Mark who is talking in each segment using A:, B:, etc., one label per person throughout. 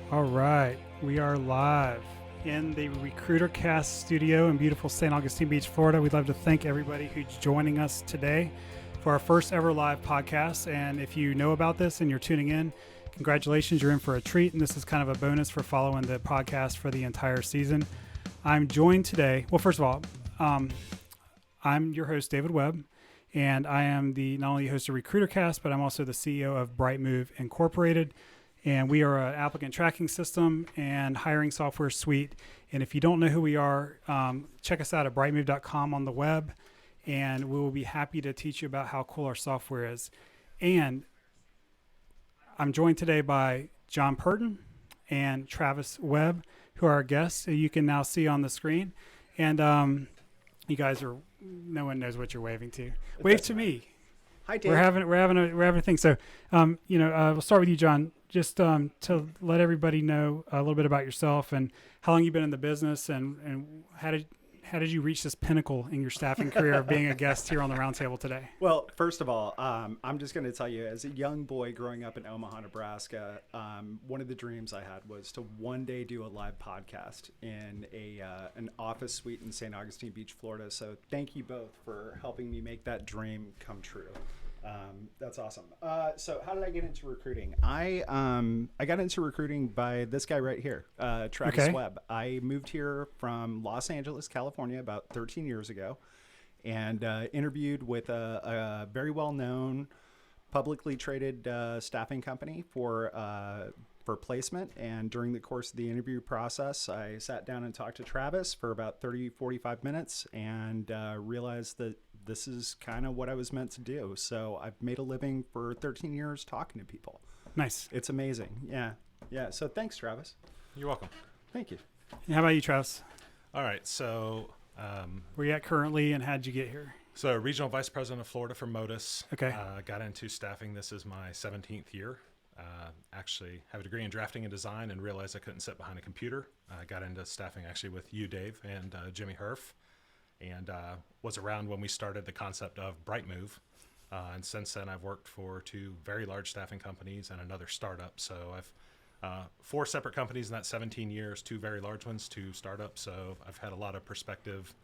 A: All right, we are live in the RecruiterCast studio in beautiful St. Augustine Beach, Florida. We'd love to thank everybody who's joining us today for our first ever live podcast. And if you know about this and you're tuning in, congratulations, you're in for a treat. And this is kind of a bonus for following the podcast for the entire season. I'm joined today. Well, first of all, I'm your host, David Webb, and I am the not only host of RecruiterCast, but I'm also the CEO of Bright Move Incorporated. And we are an applicant tracking system and hiring software suite. And if you don't know who we are, check us out at brightmove.com on the web, and we will be happy to teach you about how cool our software is. And I'm joined today by John Purton and Travis Webb, who are our guests, who you can now see on the screen. And you guys are, no one knows what you're waving to. Wave to me.
B: Hi, Dave.
A: We're having a thing. So, we'll start with you, John. Just to let everybody know a little bit about yourself and how long you've been in the business, and how did you reach this pinnacle in your staffing career of being a guest here on the Roundtable today?
B: Well, first of all, I'm just going to tell you, as a young boy growing up in Omaha, Nebraska, one of the dreams I had was to one day do a live podcast in an office suite in St. Augustine Beach, Florida. So thank you both for helping me make that dream come true. That's awesome. So how did I get into recruiting? I got into recruiting by this guy right here, Travis Webb. I moved here from Los Angeles, California about 13 years ago, and interviewed with a very well-known publicly traded staffing company for placement. And during the course of the interview process, I sat down and talked to Travis for about 45 minutes and realized that this is kind of what I was meant to do. So I've made a living for 13 years talking to people.
A: Nice.
B: It's amazing. Yeah. So thanks, Travis.
C: You're welcome.
B: Thank you.
A: And how about you, Travis?
C: All right. So,
A: Where you at currently, and how'd you get here?
C: so regional vice president of Florida for Modus.
A: Okay.
C: Got into staffing. This is my 17th year. Actually have a degree in drafting and design and realized I couldn't sit behind a computer. Got into staffing actually with you, Dave, and Jimmy Herf, and was around when we started the concept of Bright Move. And since then, I've worked for two very large staffing companies and another startup. So I've four separate companies in that 17 years, two very large ones, two startups. So I've had a lot of perspective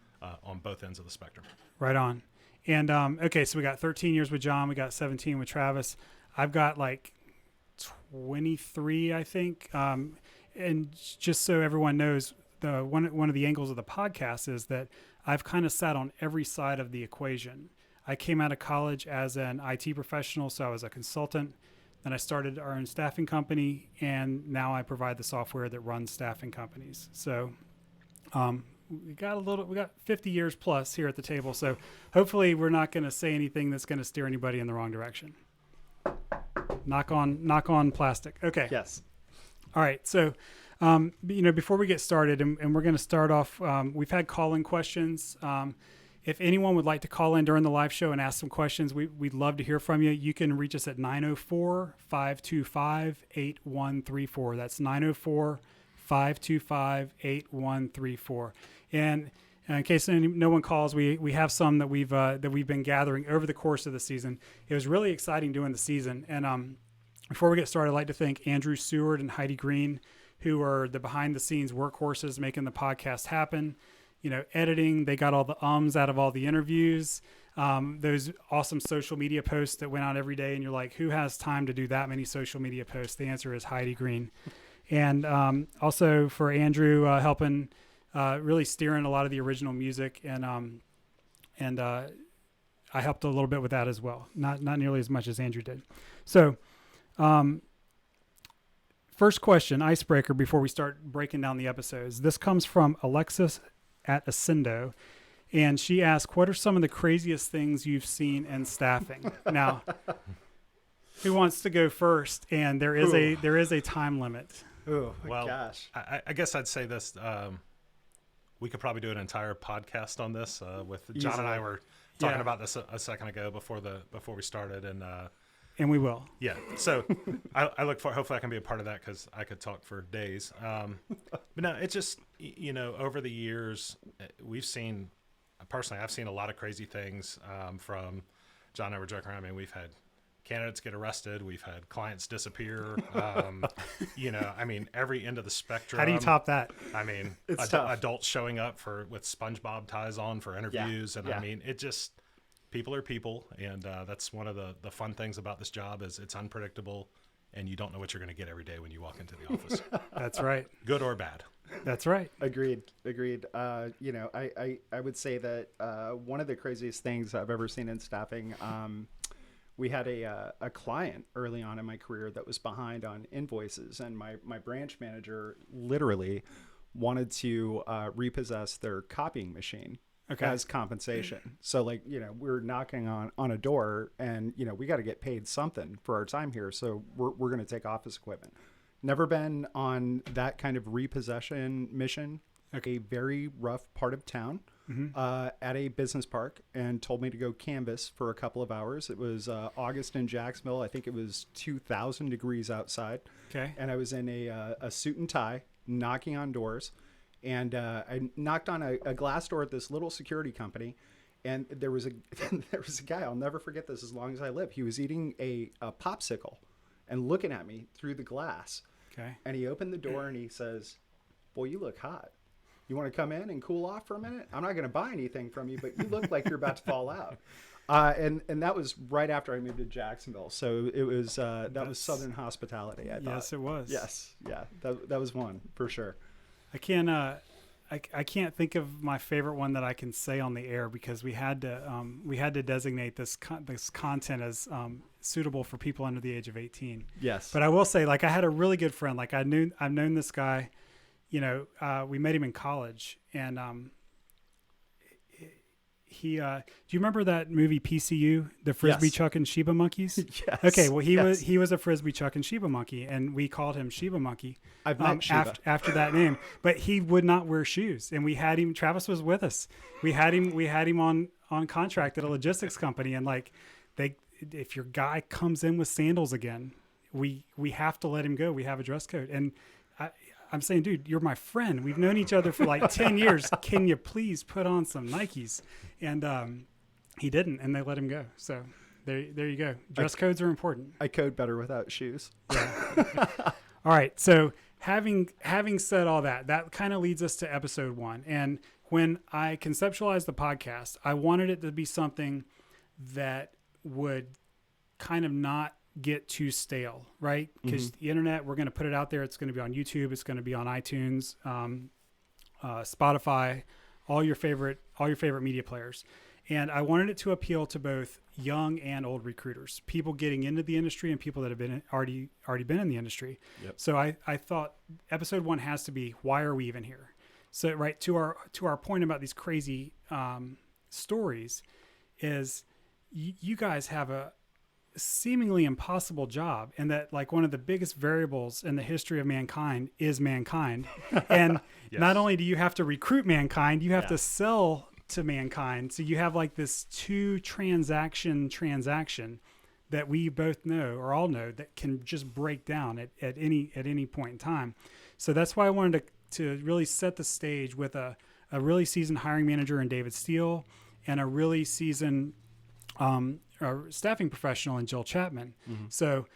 C: on both ends of the spectrum.
A: Right on. And okay, so we got 13 years with John. We got 17 with Travis. I've got like 23, I think. And just so everyone knows, one of the angles of the podcast is that I've kind of sat on every side of the equation. I came out of college as an IT professional, so I was a consultant. Then I started our own staffing company, and now I provide the software that runs staffing companies. So we got 50 years plus here at the table. So hopefully we're not going to say anything that's going to steer anybody in the wrong direction. Knock on plastic. Okay.
B: Yes.
A: All right. So, before we get started, and we're going to start off, we've had call-in questions. If anyone would like to call in during the live show and ask some questions, we'd love to hear from you. You can reach us at 904-525-8134. That's 904-525-8134. And in case no one calls, we have some that we've been gathering over the course of the season. It was really exciting doing the season. And before we get started, I'd like to thank Andrew Seward and Heidi Green, who are the behind-the-scenes workhorses making the podcast happen. Editing, they got all the ums out of all the interviews. Those awesome social media posts that went out every day, and you're like, who has time to do that many social media posts? The answer is Heidi Green. And also for Andrew helping really steering a lot of the original music, and I helped a little bit with that as well. Not nearly as much as Andrew did. So first question, icebreaker, before we start breaking down the episodes. This comes from Alexis at Ascendo, and she asked, what are some of the craziest things you've seen in staffing? Now, who wants to go first? And there is a time limit.
B: Oh my
C: Well,
B: gosh.
C: I guess I'd say this. We could probably do an entire podcast on this. With John
B: Easily.
C: and I were talking about this a second ago before we started, and
A: And we will.
C: yeah. So I look for. Hopefully, I can be a part of that because I could talk for days. But no, it's just over the years we've seen. Personally, I've seen a lot of crazy things from John and I were joking around. I mean, we've had candidates get arrested. We've had clients disappear. I mean, every end of the spectrum.
A: How do you top that?
C: I mean,
B: It's tough.
C: adults showing up with SpongeBob ties on for interviews. And I mean, it just, people are people. And that's one of the fun things about this job is it's unpredictable and you don't know what you're going to get every day when you walk into the office.
A: That's right.
C: Good or bad.
A: That's right.
B: Agreed. I would say that one of the craziest things I've ever seen in staffing, we had a client early on in my career that was behind on invoices, and my branch manager literally wanted to repossess their copying machine as compensation. So we're knocking on a door, and we got to get paid something for our time here. So we're going to take office equipment. Never been on that kind of repossession mission. A very rough part of town, at a business park, and told me to go canvas for a couple of hours. It was August in Jacksonville. I think it was 2,000 degrees outside.
A: Okay.
B: And I was in a suit and tie, knocking on doors. And I knocked on a glass door at this little security company. And there was a guy, I'll never forget this as long as I live. He was eating a popsicle and looking at me through the glass.
A: Okay.
B: And he opened the door and he says, "Boy, you look hot. You want to come in and cool off for a minute? I'm not going to buy anything from you, but you look like you're about to fall out." And that was right after I moved to Jacksonville. So it was that was Southern hospitality, I thought.
A: Yes, it was.
B: Yes. Yeah. That was one for sure.
A: I can't think of my favorite one that I can say on the air because we had to designate this content as suitable for people under the age of 18.
B: Yes.
A: But I will say, I had a really good friend. I've known this guy. We met him in college, and do you remember that movie PCU, the Frisbee Chuck and Sheba monkeys?
B: Yes.
A: Okay, well he was a Frisbee Chuck and Sheba monkey, and we called him Sheba Monkey.
B: I've met Sheba.
A: After that name, but he would not wear shoes, and we had him. Travis was with us. We had him on contract at a logistics company, and if your guy comes in with sandals again, we have to let him go. We have a dress code, and I'm saying, dude, you're my friend. We've known each other for 10 years. Can you please put on some Nikes? And he didn't, and they let him go. So there you go. Dress codes are important.
B: I code better without shoes.
A: Yeah. All right. So having said all that, that kind of leads us to episode 1. And when I conceptualized the podcast, I wanted it to be something that would kind of not get too stale, right? Because the internet, we're going to put it out there. It's going to be on YouTube. It's going to be on iTunes, Spotify, all your favorite media players. And I wanted it to appeal to both young and old recruiters, people getting into the industry and people that have already been in the industry. Yep. So I thought episode 1 has to be, why are we even here? So right to our point about these crazy stories is you guys have a seemingly impossible job, and that one of the biggest variables in the history of mankind is mankind. And not only do you have to recruit mankind, you have to sell to mankind. So you have this 2 transaction that we both know or all know that can just break down at any point in time. So that's why I wanted to really set the stage with a really seasoned hiring manager in David Steele and a really seasoned staffing professional in Jill Chapman. Mm-hmm. So,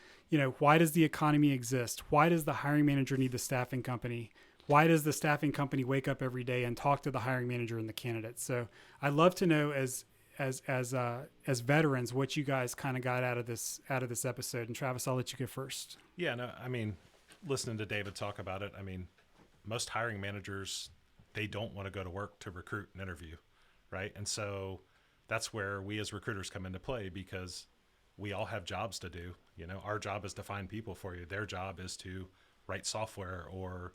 A: why does the economy exist? Why does the hiring manager need the staffing company? Why does the staffing company wake up every day and talk to the hiring manager and the candidates? So I'd love to know as veterans, what you guys kind of got out of this episode. And Travis, I'll let you go first.
C: Yeah, no, I mean, listening to David talk about it, I mean, most hiring managers, they don't want to go to work to recruit and interview, right? And so that's where we as recruiters come into play, because we all have jobs to do. Our job is to find people for you. Their job is to write software or,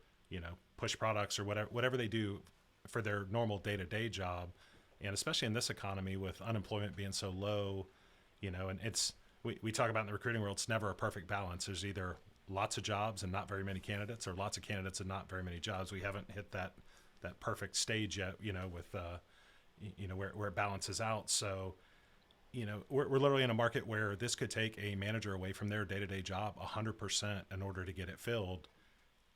C: push products or whatever they do for their normal day-to-day job. And especially in this economy with unemployment being so low, and we talk about in the recruiting world, it's never a perfect balance. There's either lots of jobs and not very many candidates, or lots of candidates and not very many jobs. We haven't hit that perfect stage yet, with where it balances out. So, we're literally in a market where this could take a manager away from their day-to-day job 100% in order to get it filled.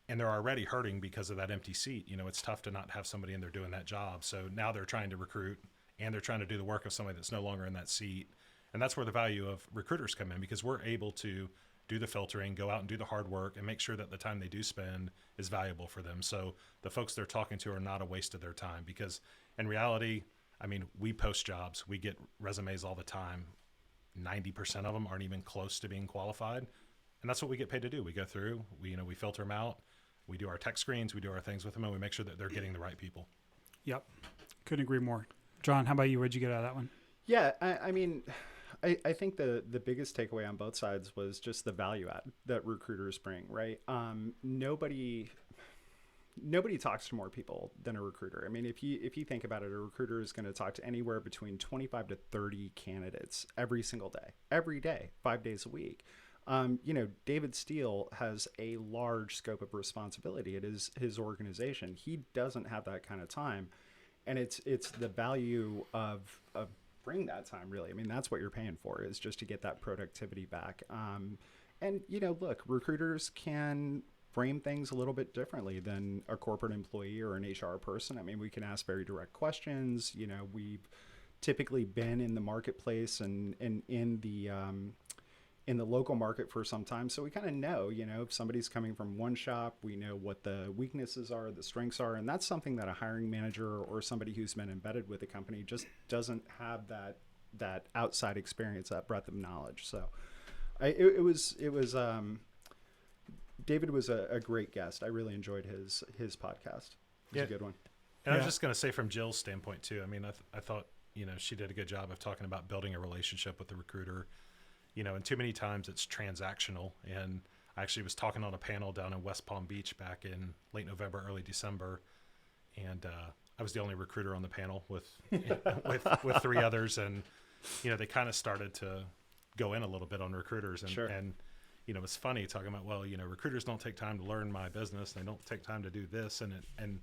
C: And they're already hurting because of that empty seat. It's tough to not have somebody in there doing that job. So now they're trying to recruit, and they're trying to do the work of somebody that's no longer in that seat. And that's where the value of recruiters come in, because we're able to do the filtering, go out and do the hard work, and make sure that the time they do spend is valuable for them. So the folks they're talking to are not a waste of their time, because in reality, I mean, we post jobs, we get resumes all the time. 90% of them aren't even close to being qualified. And that's what we get paid to do. We go through, we filter them out, we do our tech screens, we do our things with them, and we make sure that they're getting the right people.
A: Yep. Couldn't agree more. John, how about you? What'd you get out of that one?
B: Yeah, I mean, I think the biggest takeaway on both sides was just the value add that recruiters bring, right? Nobody talks to more people than a recruiter. I mean, if you think about it, a recruiter is going to talk to anywhere between 25 to 30 candidates every single day, 5 days a week. David Steele has a large scope of responsibility at his organization. He doesn't have that kind of time, and it's the value of bringing that time, really. I mean, that's what you're paying for, is just to get that productivity back. And look, recruiters can frame things a little bit differently than a corporate employee or an HR person. I mean, we can ask very direct questions. We've typically been in the marketplace and in the local market for some time. So we kind of know, if somebody's coming from one shop, we know what the weaknesses are, the strengths are. And that's something that a hiring manager or somebody who's been embedded with the company just doesn't have that outside experience, that breadth of knowledge. So David was a great guest. I really enjoyed his podcast. It was a good one.
C: And I was just going to say, from Jill's standpoint too, I mean, I thought, she did a good job of talking about building a relationship with the recruiter. And too many times it's transactional. And I actually was talking on a panel down in West Palm Beach back in late November, early December. And I was the only recruiter on the panel with three others. And, they kind of started to go in a little bit on recruiters. And,
B: sure.
C: And it's funny talking about, well, recruiters don't take time to learn my business. They don't take time to do this. And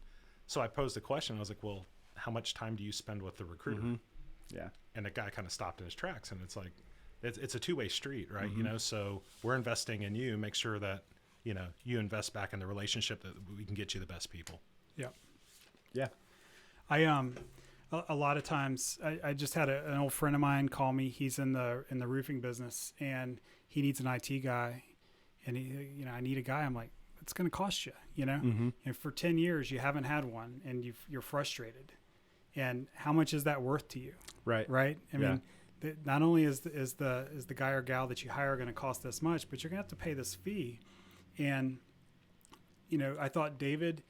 C: so I posed a question. I was like, well, how much time do you spend with the recruiter?
B: Mm-hmm. Yeah.
C: And the guy kind of stopped in his tracks. And it's like, it's a two-way street, right?
B: Mm-hmm.
C: So we're investing in you. Make sure that, you invest back in the relationship, that we can get you the best people.
A: Yeah.
B: Yeah.
A: A lot of times I just had an old friend of mine call me. He's in the roofing business, and he needs an IT guy, and I need a guy. I'm like, it's going to cost you,
B: Mm-hmm.
A: and for 10 years you haven't had one, and you're frustrated. And how much is that worth to you?
B: Right.
A: Right. I mean, not only is the guy or gal that you hire going to cost this much, but you're going to have to pay this fee. And, I thought David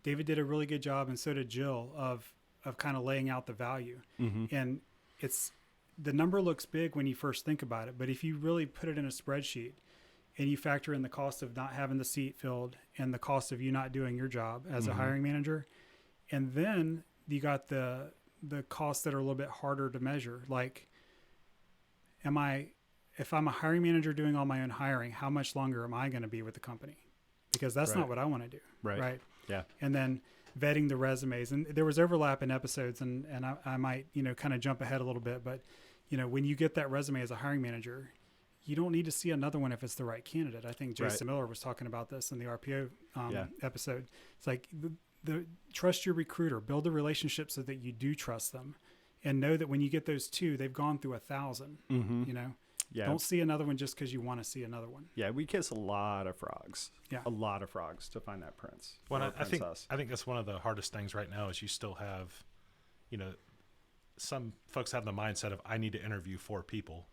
A: did a really good job, and so did Jill, of kind of laying out the value.
B: Mm-hmm.
A: And the number looks big when you first think about it, but if you really put it in a spreadsheet and you factor in the cost of not having the seat filled and the cost of you not doing your job as
B: mm-hmm.
A: a hiring manager, and then you got the costs that are a little bit harder to measure, like, if I'm a hiring manager doing all my own hiring, how much longer am I going to be with the company? Because that's not what I want to do.
B: Right. Yeah.
A: And then vetting the resumes, and there was overlap in episodes, and I might, kind of jump ahead a little bit, but when you get that resume as a hiring manager, you don't need to see another one if it's the right candidate. I think Jason Miller was talking about this in the RPO episode. It's like the trust your recruiter, build a relationship so that you do trust them, and know that when you get those two, they've gone through 1,000.
B: Mm-hmm. Yeah.
A: Don't see another one just because you want to see another one.
B: Yeah, we kiss a lot of frogs.
A: Yeah,
B: a lot of frogs to find that prince.
C: Well, I think that's one of the hardest things right now is you still have, some folks have the mindset of, I need to interview 4 people.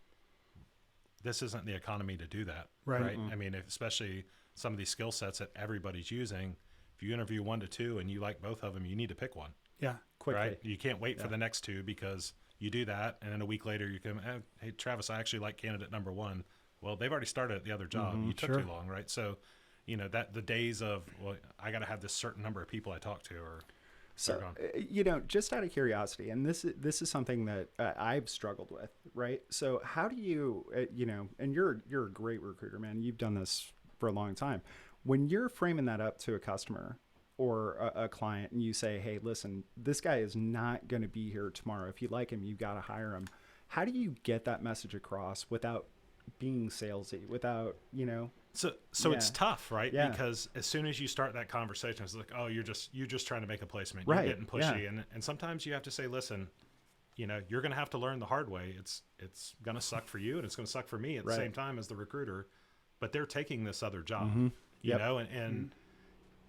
C: This isn't the economy to do that, right?
B: Mm-hmm.
C: I mean, especially some of these skill sets that everybody's using. If you interview 1 to 2 and you like both of them, you need to pick one.
A: Yeah,
B: quickly.
C: Right? You can't wait for the next 2, because you do that, and then a week later you come, hey, Travis, I actually like candidate number 1. Well, they've already started at the other job.
B: Mm-hmm,
C: you took too long, right? So, that the days of, well, I got to have this certain number of people I talk to, or
B: so just out of curiosity, and this is something that I've struggled with, right? So how do you, and you're a great recruiter, man. You've done this for a long time. When you're framing that up to a customer or a client, and you say, hey, listen, this guy is not going to be here tomorrow. If you like him, you got to hire him. How do you get that message across without being salesy, without,
C: So it's tough, right?
B: Yeah.
C: Because as soon as you start that conversation, it's like, oh, you're just trying to make a placement.
B: Right.
C: You're getting pushy. And sometimes you have to say, listen, you're going to have to learn the hard way. It's going to suck for you, and it's going to suck for me at the same time as the recruiter. But they're taking this other job, you know, and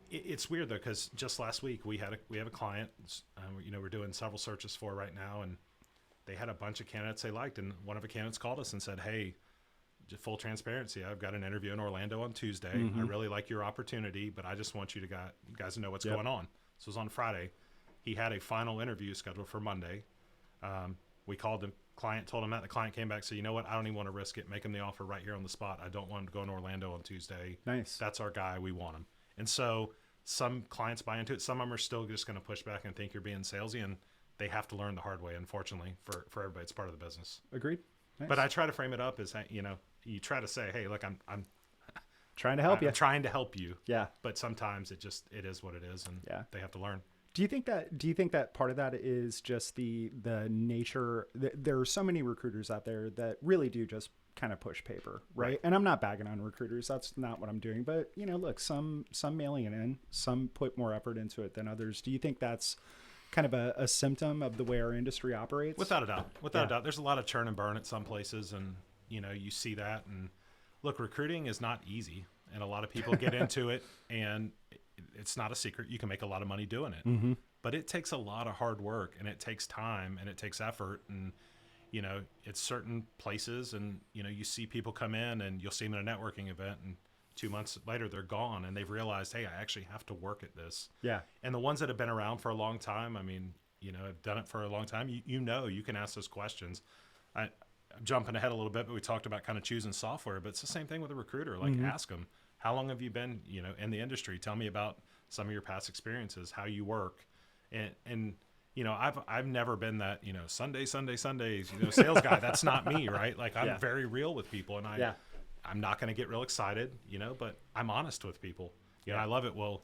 C: it's weird though, because just last week we have a client, we're doing several searches for right now, and they had a bunch of candidates they liked, and one of the candidates called us and said, "Hey, just full transparency, I've got an interview in Orlando on Tuesday. I really like your opportunity, but I just want you guys to know what's going on." So it was on Friday. He had a final interview scheduled for Monday. We called the client, told him that. The client came back, said, "You know what? I don't even want to risk it. Make him the offer right here on the spot. I don't want him to go in Orlando on Tuesday.
B: Nice.
C: That's our guy. We want him." And so some clients buy into it. Some of them are still just going to push back and think you're being salesy, and they have to learn the hard way, unfortunately, for everybody. It's part of the business.
B: Agreed. Nice.
C: But I try to frame it up as, you try to say, "Hey, look, I'm
B: trying to help you.
C: I'm trying to help you."
B: Yeah.
C: But sometimes it is what it is, and they have to learn.
B: Do you think that part of that is just the nature? There are so many recruiters out there that really do just kind of push paper, right? And I'm not bagging on recruiters. That's not what I'm doing. But look, some mailing it in, some put more effort into it than others. Do you think that's kind of a symptom of the way our industry operates?
C: Without a doubt. Without a doubt. There's a lot of churn and burn at some places, and you see that. And look, recruiting is not easy, and a lot of people get into it, and it's not a secret. You can make a lot of money doing it, but it takes a lot of hard work, and it takes time, and it takes effort. And, it's certain places, and, you see people come in, and you'll see them at a networking event, and 2 months later they're gone, and they've realized, hey, I actually have to work at this. Yeah. And the ones that have been around for a long time, have done it for a long time. You can ask those questions. I'm jumping ahead a little bit, but we talked about kind of choosing software, but it's the same thing with a recruiter. Like, ask them, how long have you been, in the industry? Tell me about some of your past experiences, how you work. And I've never been that, Sundays, sales guy. That's not me, right? Like, I'm very real with people, and I'm not going to get real excited, but I'm honest with people. I love it. Well,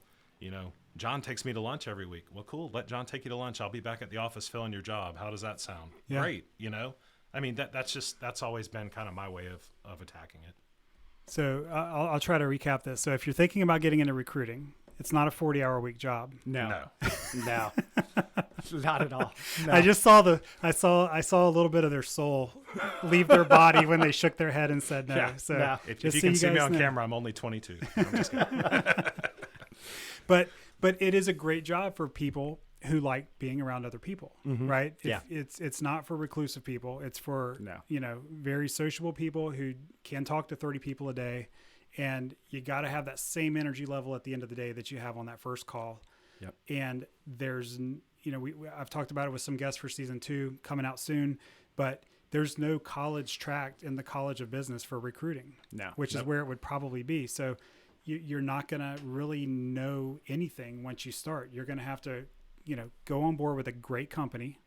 C: John takes me to lunch every week. Well, cool. Let John take you to lunch. I'll be back at the office filling your job. How does that sound? Yeah. Great. That's always been kind of my way of attacking it.
A: So I'll try to recap this. So if you're thinking about getting into recruiting, it's not a 40-hour week job.
B: No, not at all. No.
A: I just saw I saw a little bit of their soul leave their body when they shook their head and said no.
B: Yeah,
A: so
B: no.
C: If you can see me on camera, I'm only 22. No, I'm just kidding.
A: But it is a great job for people who like being around other people, right? It's not for reclusive people. It's for very sociable people who can talk to 30 people a day, and you got to have that same energy level at the end of the day that you have on that first call. Yep. And there's I've talked about it with some guests for season 2 coming out soon, but there's no college track in the College of Business for recruiting, which is where it would probably be. So you're not going to really know anything once you start. You're going to have to go on board with a great company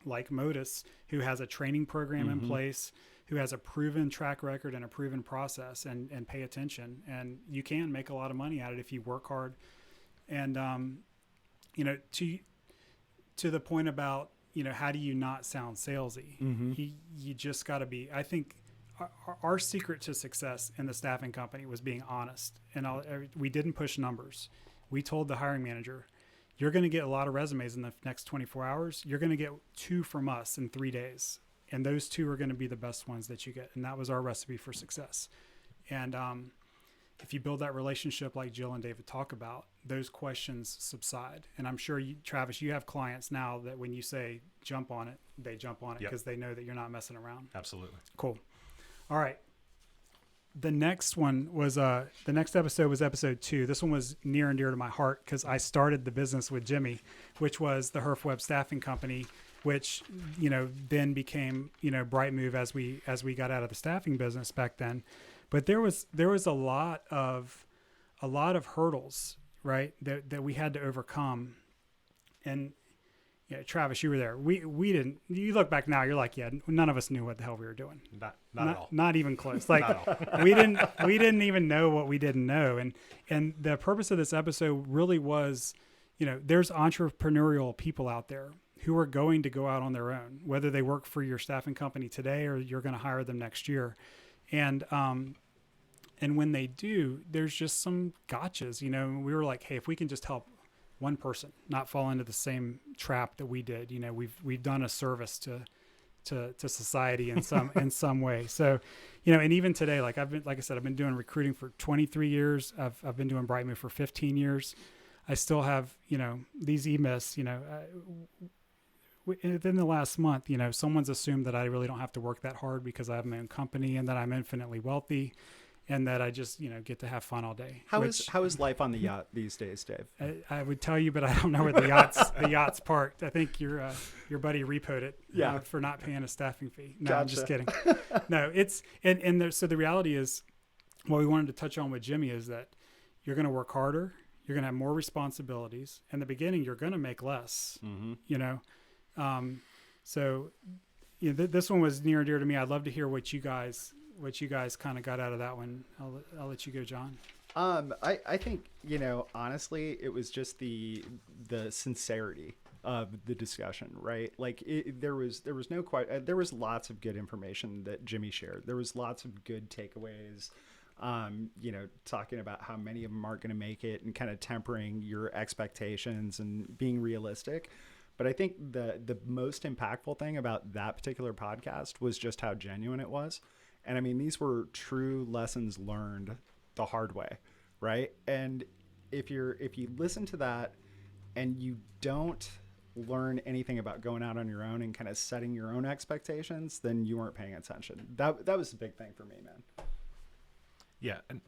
A: like Modus, who has a training program in place, who has a proven track record and a proven process, and pay attention. And you can make a lot of money at it if you work hard. And, to the point about, how do you not sound salesy? You just got to be, I think our secret to success in the staffing company was being honest. And we didn't push numbers. We told the hiring manager, you're going to get a lot of resumes in the next 24 hours. You're going to get 2 from us in 3 days. And those 2 are going to be the best ones that you get. And that was our recipe for success. And if you build that relationship like Jill and David talk about, those questions subside. And I'm sure Travis, you have clients now that when you say jump on it, they jump on it because they know that you're not messing around.
C: Absolutely.
A: Cool. All right. The next one was the next episode was episode 2. This one was near and dear to my heart because I started the business with Jimmy, which was the Herf Web Staffing Company, which then became Bright Move as we got out of the staffing business back then. But there was a lot of hurdles, right, that we had to overcome. And Travis, you were there. We didn't. You look back now, you're like, none of us knew what the hell we were doing.
C: Not at all.
A: Not even close. Like we didn't even know what we didn't know. And the purpose of this episode really was, there's entrepreneurial people out there who are going to go out on their own, whether they work for your staffing company today or you're going to hire them next year. And when they do, there's just some gotchas. We were like, hey, if we can just help one person not fall into the same trap that we did. You know, we've done a service to society in some way. So, you know, and even today, like I've been doing recruiting for 23 years. I've been doing Brightmove for 15 years. I still have, you know, these e-myths, you know, within the last month, you know, someone's assumed that I really don't have to work that hard because I have my own company and that I'm infinitely wealthy and that I just, you know, get to have fun all day.
B: How is life on the yacht these days, Dave?
A: I would tell you, but I don't know where the yacht's parked. I think your buddy repoed it for not paying a staffing fee. No,
B: Gotcha.
A: I'm just kidding. No, it's, so the reality is what we wanted to touch on with Jimmy is that you're going to work harder. You're going to have more responsibilities. In the beginning, you're going to make less, you know? So you know, this one was near and dear to me. I'd love to hear what you guys kind of got out of that one. I'll let you go, John.
B: I think, you know, honestly, it was just the sincerity of the discussion, right? Like there was lots of good information that Jimmy shared. There was lots of good takeaways. You know, talking about how many of them aren't going to make it and kind of tempering your expectations and being realistic. But I think the most impactful thing about that particular podcast was just how genuine it was. And I mean, these were true lessons learned the hard way, right? And if you listen to that and you don't learn anything about going out on your own and kind of setting your own expectations, then you weren't paying attention. That was the big thing for me, man.
C: Yeah, and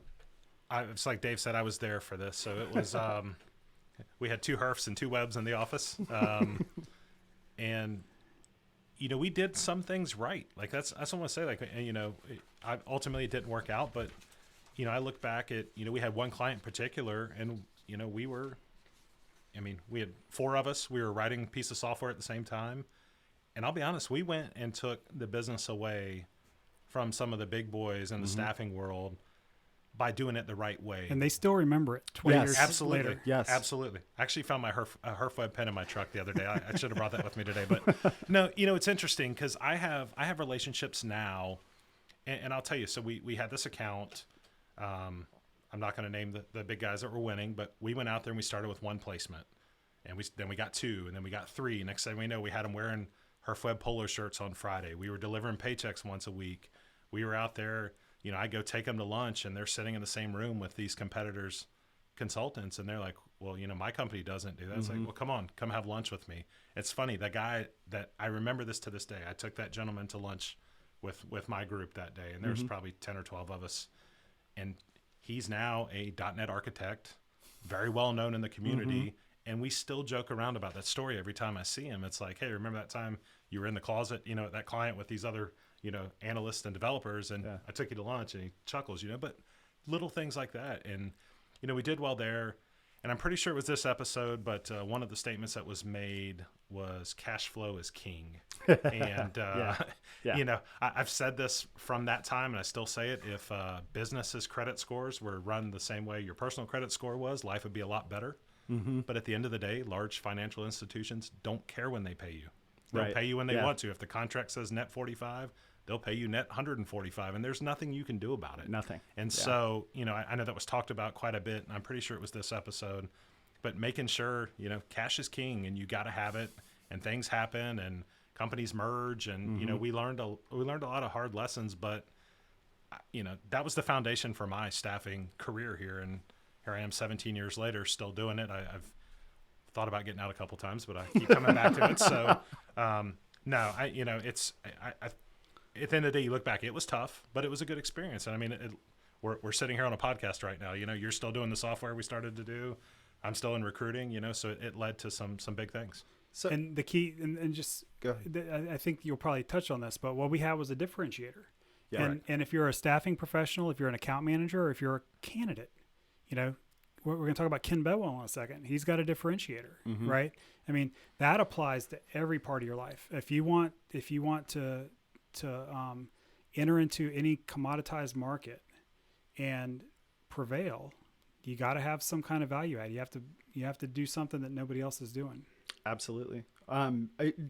C: it's like Dave said, I was there for this, so it was. We had 2 Herfs and 2 Webs in the office, and you know, we did some things right. Like that's what I want to say. Like, you know, I ultimately it didn't work out, but you know, I look back at, you know, we had one client in particular, and you know, we had 4 of us. We were writing a piece of software at the same time, and I'll be honest, we went and took the business away from some of the big boys in the staffing world by doing it the right way.
A: And they still remember it 20 years
C: absolutely.
A: later.
C: Yes, absolutely. I actually found my Herf Web pen in my truck the other day. I should have brought that with me today. But no, you know, it's interesting because I have relationships now, and I'll tell you, so we had this account. I'm not going to name the big guys that were winning, but we went out there and we started with 1 placement. And then we got 2, and then we got 3. Next thing we know, we had them wearing Herf Web polo shirts on Friday. We were delivering paychecks once a week. We were out there. You know, I go take them to lunch and they're sitting in the same room with these competitors, consultants. And they're like, well, you know, my company doesn't do that. It's like, well, come have lunch with me. It's funny. The guy that I remember this to this day, I took that gentleman to lunch with my group that day. And there's probably 10 or 12 of us. And he's now a .NET architect, very well known in the community. And we still joke around about that story every time I see him. It's like, hey, remember that time you were in the closet, you know, that client with these other, you know, analysts and developers, and I took you to lunch, and he chuckles, you know, but little things like that. And, you know, we did well there, and I'm pretty sure it was this episode, but one of the statements that was made was cash flow is king. And, you know, I've said this from that time, and I still say it. If businesses' credit scores were run the same way your personal credit score was, life would be a lot better. But at the end of the day, large financial institutions don't care when they pay you. They'll pay you when they want to. If the contract says net 45, they'll pay you net 145, and there's nothing you can do about it.
B: Nothing.
C: And so, you know, I know that was talked about quite a bit, and I'm pretty sure it was this episode, but making sure, you know, cash is king, and you got to have it, and things happen, and companies merge, and, you know, we learned a lot of hard lessons, but, you know, that was the foundation for my staffing career here, and here I am 17 years later, still doing it. I've thought about getting out a couple times, but I keep coming back to it. So, no, you know, it's, at the end of the day, you look back, it was tough, but it was a good experience. And I mean, we're sitting here on a podcast right now, you know, you're still doing the software we started to do. I'm still in recruiting, you know, so it led to some big things.
A: So, and the key, and just, go ahead. I think you'll probably touch on this, but what we have was a differentiator. Yeah. And if you're a staffing professional, if you're an account manager, or if you're a candidate, you know, we're going to talk about Ken Bedwell in a second. He's got a differentiator, right? I mean, that applies to every part of your life. If you want to enter into any commoditized market and prevail, you got to have some kind of value add. You have to do something that nobody else is doing.
B: Absolutely.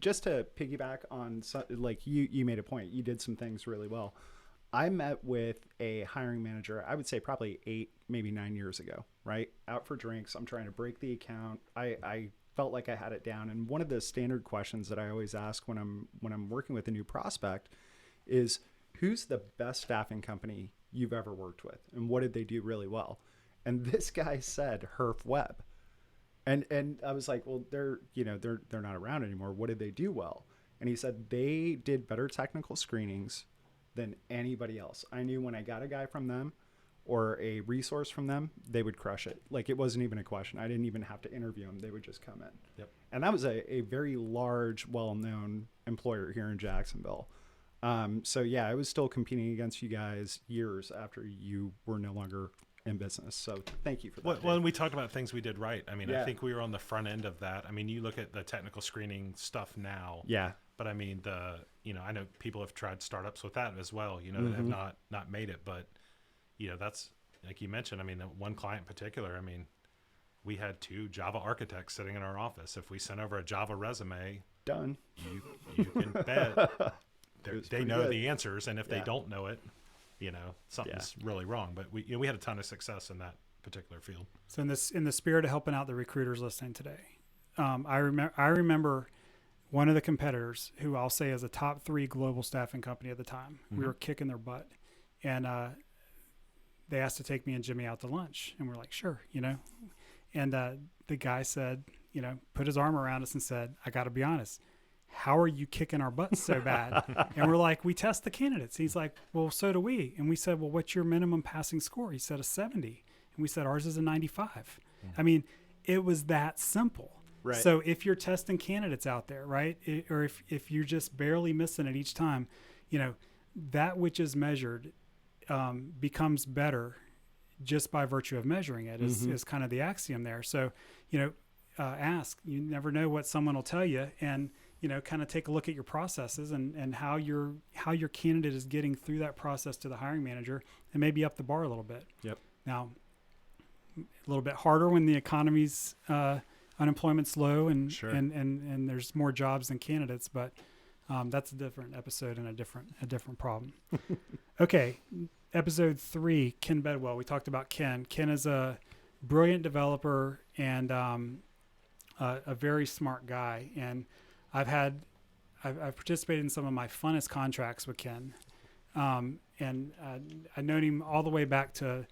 B: Just to piggyback on, like you made a point. You did some things really well. I met with a hiring manager, I would say probably 8, maybe 9 years ago, right? Out for drinks. I'm trying to break the account. I felt like I had it down. And one of the standard questions that I always ask when I'm working with a new prospect is, who's the best staffing company you've ever worked with? And what did they do really well? And this guy said Herf Web. And I was like, well, they're not around anymore. What did they do well? And he said they did better technical screenings than anybody else. I knew when I got a guy from them or a resource from them, they would crush it. Like, it wasn't even a question. I didn't even have to interview them. They would just come in.
C: Yep.
B: And that was a very large, well-known employer here in Jacksonville. So yeah, I was still competing against you guys years after you were no longer in business. So thank you for that.
C: Well, and we talked about things we did right. I mean,
B: Yeah.
C: I think we were on the front end of that. I mean, you look at the technical screening stuff now.
B: Yeah.
C: But I mean, I know people have tried startups with that as well, that
B: Mm-hmm.
C: have not made it. But, that's, like you mentioned, I mean, the one client in particular, I mean, we had 2 Java architects sitting in our office. If we sent over a Java resume,
B: Done.
C: you can bet they know
B: good.
C: the answers. And if they
B: Yeah.
C: don't know it, something's really wrong. But we had a ton of success in that particular field.
A: So in the spirit of helping out the recruiters listening today, I remember one of the competitors, who I'll say is a top 3 global staffing company at the time.
C: Mm-hmm.
A: We were kicking their butt, and they asked to take me and Jimmy out to lunch, and we're like, sure, And the guy said, put his arm around us and said, I got to be honest, how are you kicking our butts so bad? And we're like, we test the candidates. He's like, well, so do we. And we said, well, what's your minimum passing score? He said a 70. And we said, ours is a 95. I mean, it was that simple.
B: Right.
A: So if you're testing candidates out there, right, or if you're just barely missing it each time, that which is measured becomes better just by virtue of measuring it is kind of the axiom there. So, ask. You never know what someone will tell you, and kind of take a look at your processes and how your candidate is getting through that process to the hiring manager, and maybe up the bar a little bit.
B: Yep.
A: Now, a little bit harder when the economy's unemployment's low and
C: Sure.
A: and there's more jobs than candidates, but that's a different episode and a different problem. Okay, episode 3, Ken Bedwell. We talked about Ken. Ken is a brilliant developer and a very smart guy, and I've participated in some of my funnest contracts with Ken, and I've known him all the way back to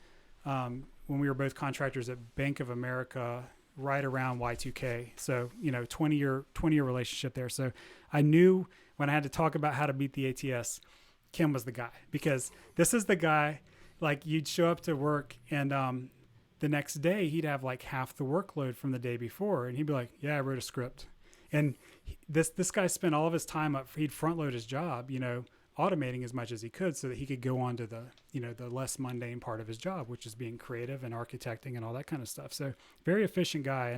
A: when we were both contractors at Bank of America, right around Y2K. So, 20-year relationship there. So I knew when I had to talk about how to beat the ATS, Kim was the guy, because this is the guy, like, you'd show up to work and the next day he'd have like half the workload from the day before. And he'd be like, yeah, I wrote a script. And this guy spent all of his time he'd front load his job, automating as much as he could so that he could go on to the less mundane part of his job, which is being creative and architecting and all that kind of stuff. So very efficient guy.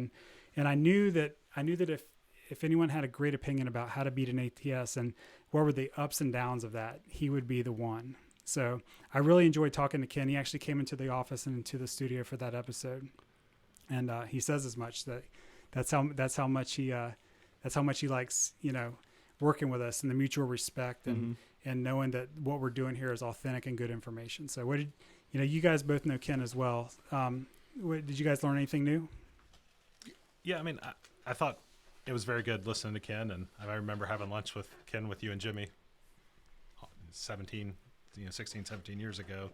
A: And I knew that if anyone had a great opinion about how to beat an ATS and what were the ups and downs of that, he would be the one. So I really enjoyed talking to Ken. He actually came into the office and into the studio for that episode. And he says as much that's how much he likes, working with us, and the mutual respect and knowing that what we're doing here is authentic and good information. So you guys both know Ken as well. Did you guys learn anything new?
C: Yeah, I mean, I thought it was very good listening to Ken, and I remember having lunch with Ken with you and Jimmy 16, 17 years ago.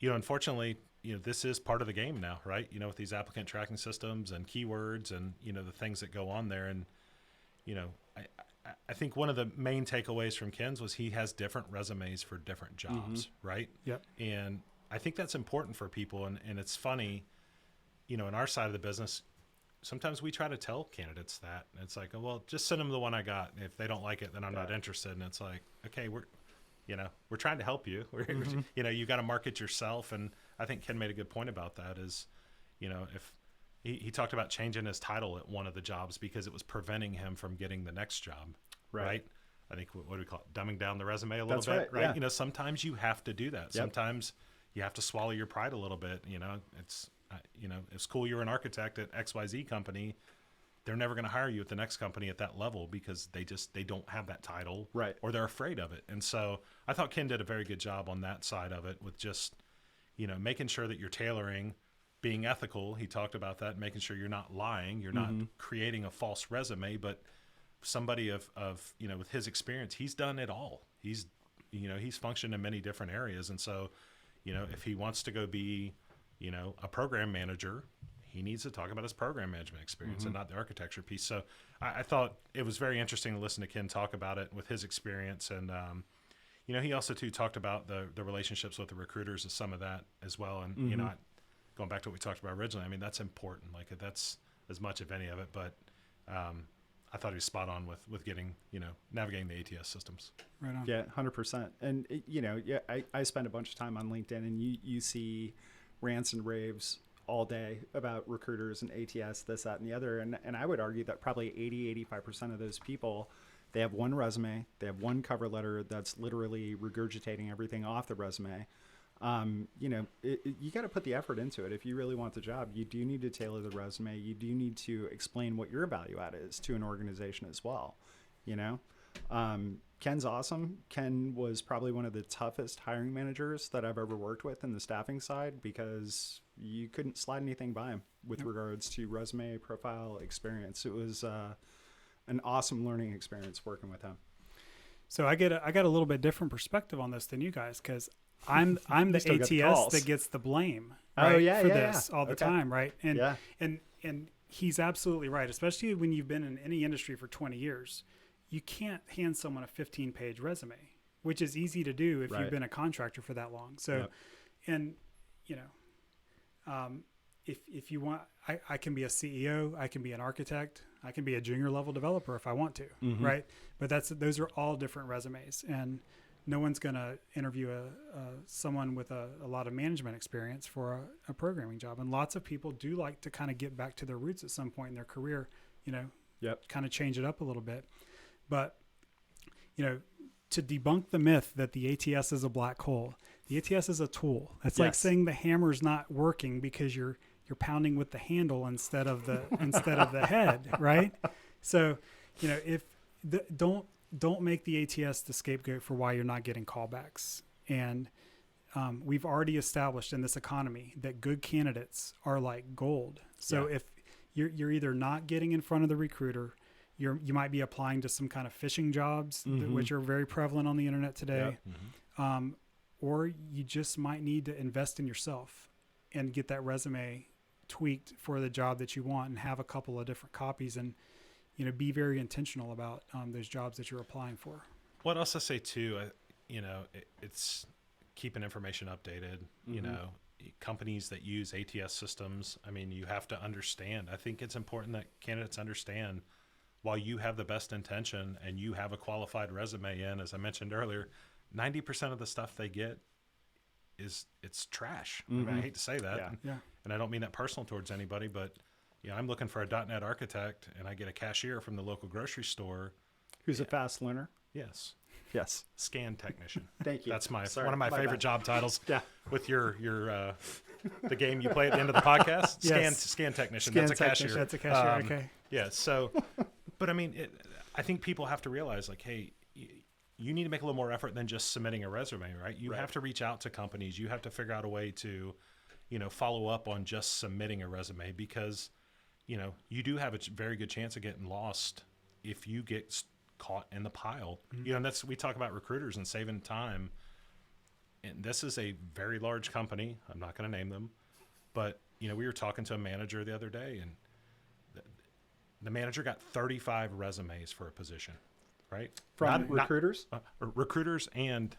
C: Unfortunately, this is part of the game now, right? With these applicant tracking systems and keywords and, the things that go on there. And, I think one of the main takeaways from Ken's was he has different resumes for different jobs, right?
A: Yep.
C: And I think that's important for people. And it's funny, in our side of the business, sometimes we try to tell candidates that. And it's like, oh, well, just send them the one I got. And if they don't like it, then I'm not interested. And it's like, okay, we're trying to help you. You got to market yourself. And I think Ken made a good point about that is, if he talked about changing his title at one of the jobs because it was preventing him from getting the next job. Right. I think what do we call it? Dumbing down the resume a little bit. Right.
B: Yeah.
C: Sometimes you have to do that. Yep. Sometimes you have to swallow your pride a little bit. It's cool. You're an architect at XYZ company, they're never going to hire you at the next company at that level because they don't have that title,
B: Right.
C: or they're afraid of it. And so I thought Ken did a very good job on that side of it with just, making sure that you're tailoring, being ethical. He talked about that, making sure you're not lying, you're not creating a false resume, but somebody of with his experience, he's done it all. He's functioned in many different areas. And so, if he wants to go be, a program manager, he needs to talk about his program management experience and not the architecture piece. So I thought it was very interesting to listen to Ken talk about it with his experience. And, he also too talked about the relationships with the recruiters and some of that as well. And, going back to what we talked about originally, I mean, that's important. Like that's as much of any of it, but, I thought he was spot on with getting, navigating the ATS systems.
A: Right on.
B: Yeah, 100%. And, I spend a bunch of time on LinkedIn, and you see rants and raves all day about recruiters and ATS, this, that, and the other. And I would argue that probably 85% of those people, they have one resume, they have one cover letter that's literally regurgitating everything off the resume. You got to put the effort into it. If you really want the job, you do need to tailor the resume. You do need to explain what your value add is to an organization as well. Ken's awesome. Ken was probably one of the toughest hiring managers that I've ever worked with in the staffing side, because you couldn't slide anything by him with regards to resume, profile, experience. It was an awesome learning experience working with him.
A: So I got a little bit different perspective on this than you guys, because I'm the ATS that gets the blame, right, for this all the time, right? And he's absolutely right, especially when you've been in any industry for 20 years. You can't hand someone a 15-page resume, which is easy to do if you've been a contractor for that long. So, if you want, I can be a CEO, I can be an architect, I can be a junior level developer if I want to, right? But those are all different resumes, and no one's going to interview someone with a lot of management experience for a programming job. And lots of people do like to kind of get back to their roots at some point in their career, kind of change it up a little bit. But, to debunk the myth that the ATS is a black hole, the ATS is a tool. It's like saying the hammer's not working because you're pounding with the handle instead of the head, right? So, don't make the ATS the scapegoat for why you're not getting callbacks. And we've already established in this economy that good candidates are like gold. So if you're either not getting in front of the recruiter, you might be applying to some kind of phishing jobs, which are very prevalent on the internet today. Or you just might need to invest in yourself and get that resume tweaked for the job that you want, and have a couple of different copies, and be very intentional about those jobs that you're applying for.
C: What else I say too, it's keeping information updated. Companies that use ATS systems, I mean, you have to understand. I think it's important that candidates understand, while you have the best intention and you have a qualified resume in, as I mentioned earlier, 90% of the stuff they get it's trash. I mean, I hate to say that. And I don't mean that personal towards anybody, but I'm looking for a .NET architect, and I get a cashier from the local grocery store
B: Who's a fast learner.
C: Yes.
B: Scan
C: technician.
B: Thank you.
C: That's one of my
B: my
C: favorite
B: bad.
C: job titles. With your the game you play at the end of the podcast. Scan technician. That's a cashier.
A: That's a cashier. Okay.
C: Yeah. So, but I mean, I think people have to realize, like, hey, you need to make a little more effort than just submitting a resume, right? You have to reach out to companies. You have to figure out a way to, follow up on just submitting a resume, because, you do have a very good chance of getting lost if you get caught in the pile. And we talk about recruiters and saving time. And this is a very large company. I'm not going to name them, but we were talking to a manager the other day, and the manager got 35 resumes for a position, right?
B: From recruiters?
C: Recruiters and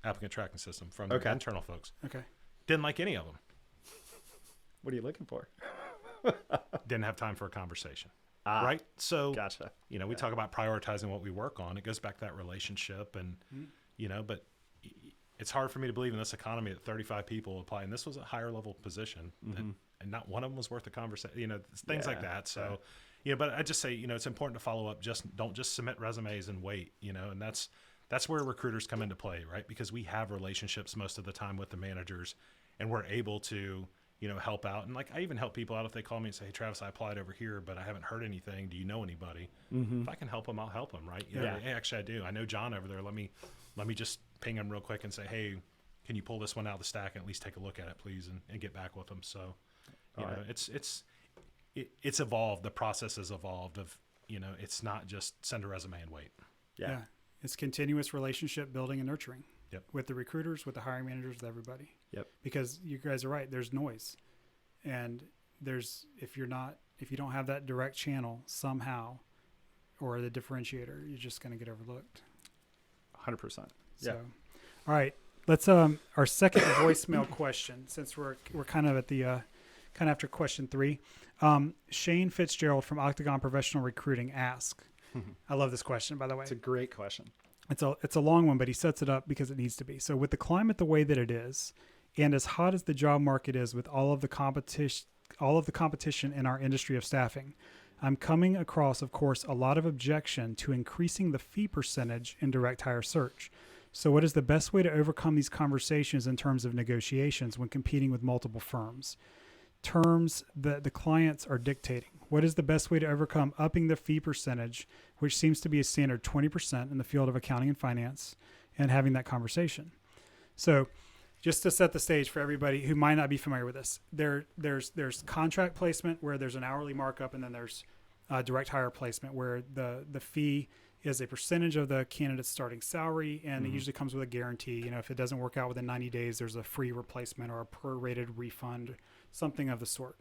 C: applicant tracking system from the internal folks.
A: Okay.
C: Didn't like any of them.
B: What are you looking for?
C: Didn't have time for a conversation. Right? So,
B: Gotcha.
C: We talk about prioritizing what we work on. It goes back to that relationship, and, but it's hard for me to believe in this economy that 35 people apply, and this was a higher level position, and not one of them was worth a conversation, things like that. So, but I just say, it's important to follow up. Don't just submit resumes and wait, and that's where recruiters come into play, right? Because we have relationships most of the time with the managers, and we're able to, help out. And like, I even help people out if they call me and say, hey, Travis, I applied over here, but I haven't heard anything. Do you know anybody? If I can help them, I'll help them. Right. Hey, actually I do. I know John over there. Let me just ping him real quick and say, hey, can you pull this one out of the stack and at least take a look at it, please, and get back with them. So, it's evolved. The process has evolved of, it's not just send a resume and wait.
A: Yeah. It's continuous relationship building and nurturing.
C: Yep.
A: With the recruiters, with the hiring managers, with everybody.
B: Yep.
A: Because you guys are right. There's noise, and if you don't have that direct channel somehow, or the differentiator, you're just going to get overlooked.
B: 100%.
A: So, all right. Let's our second voicemail question, since we're kind of at the kind of after question 3. Shane Fitzgerald from Octagon Professional Recruiting asks. I love this question, by the way.
B: It's a great question.
A: It's a long one, but he sets it up because it needs to be. So with the climate the way that it is, and as hot as the job market is with all of the competition in our industry of staffing, I'm coming across, of course, a lot of objection to increasing the fee percentage in direct hire search. So what is the best way to overcome these conversations in terms of negotiations when competing with multiple firms? Terms that the clients are dictating. What is the best way to overcome upping the fee percentage, which seems to be a standard 20% in the field of accounting and finance, and having that conversation? So just to set the stage for everybody who might not be familiar with this, there's contract placement where there's an hourly markup, and then there's direct hire placement where the fee is a percentage of the candidate's starting salary, and it usually comes with a guarantee. If it doesn't work out within 90 days, there's a free replacement or a prorated refund, something of the sort.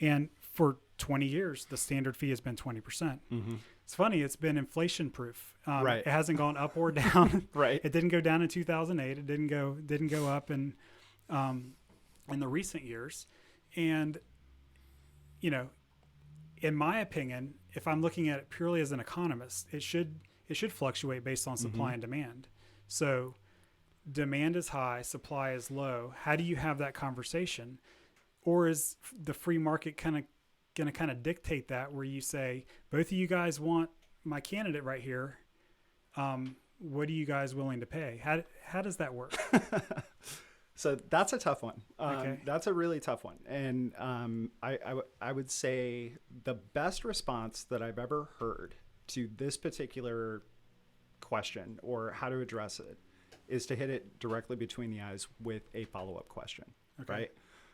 A: And for 20 years, the standard fee has been 20%. It's funny, it's been inflation proof.
B: Right.
A: It hasn't gone up or down.
B: Right.
A: It didn't go down in 2008. It didn't go up in the recent years. And, in my opinion, if I'm looking at it purely as an economist, it should fluctuate based on supply and demand. So demand is high, supply is low. How do you have that conversation? Or is the free market going to dictate that, where you say, both of you guys want my candidate right here. What are you guys willing to pay? How does that work?
B: So that's a tough one.
A: Okay.
B: That's a really tough one. And I would say the best response that I've ever heard to this particular question, or how to address it, is to hit it directly between the eyes with a follow-up question. Okay. Right?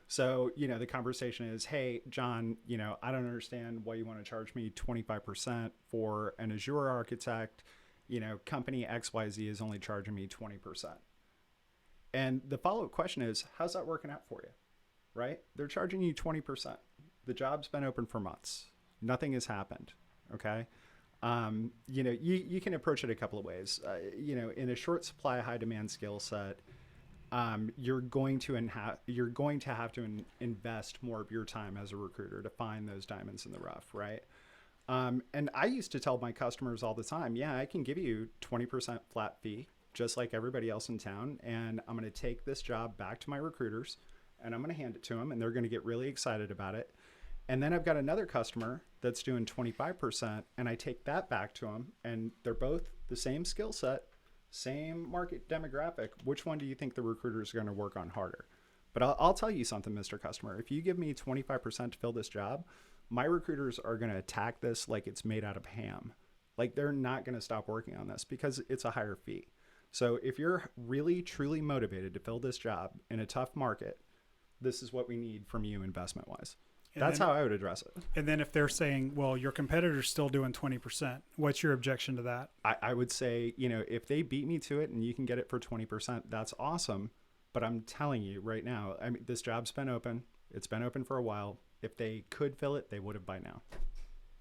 B: So, the conversation is, hey, John, I don't understand why you want to charge me 25% for an Azure architect. Company XYZ is only charging me 20%. And the follow-up question is, how's that working out for you? Right? They're charging you 20%. The job's been open for months. Nothing has happened. Okay. You can approach it a couple of ways. In a short supply, high demand skill set, you're going to have to invest more of your time as a recruiter to find those diamonds in the rough, right? And I used to tell my customers all the time, I can give you 20% flat fee, just like everybody else in town, and I'm going to take this job back to my recruiters, and I'm going to hand it to them, and they're going to get really excited about it. And then I've got another customer that's doing 25%, and I take that back to them, and they're both the same skill set, same market demographic. Which one do you think the recruiter is going to work on harder? But I'll tell you something, Mr. Customer. If you give me 25% to fill this job, my recruiters are going to attack this like it's made out of ham. Like, they're not going to stop working on this because it's a higher fee. So if you're really, truly motivated to fill this job in a tough market, this is what we need from you investment-wise. That's how I would address it.
A: And then if they're saying, well, your competitor's still doing 20%, what's your objection to that?
B: I would say, if they beat me to it and you can get it for 20%, that's awesome. But I'm telling you right now, this job's been open. It's been open for a while. If they could fill it, they would have by now.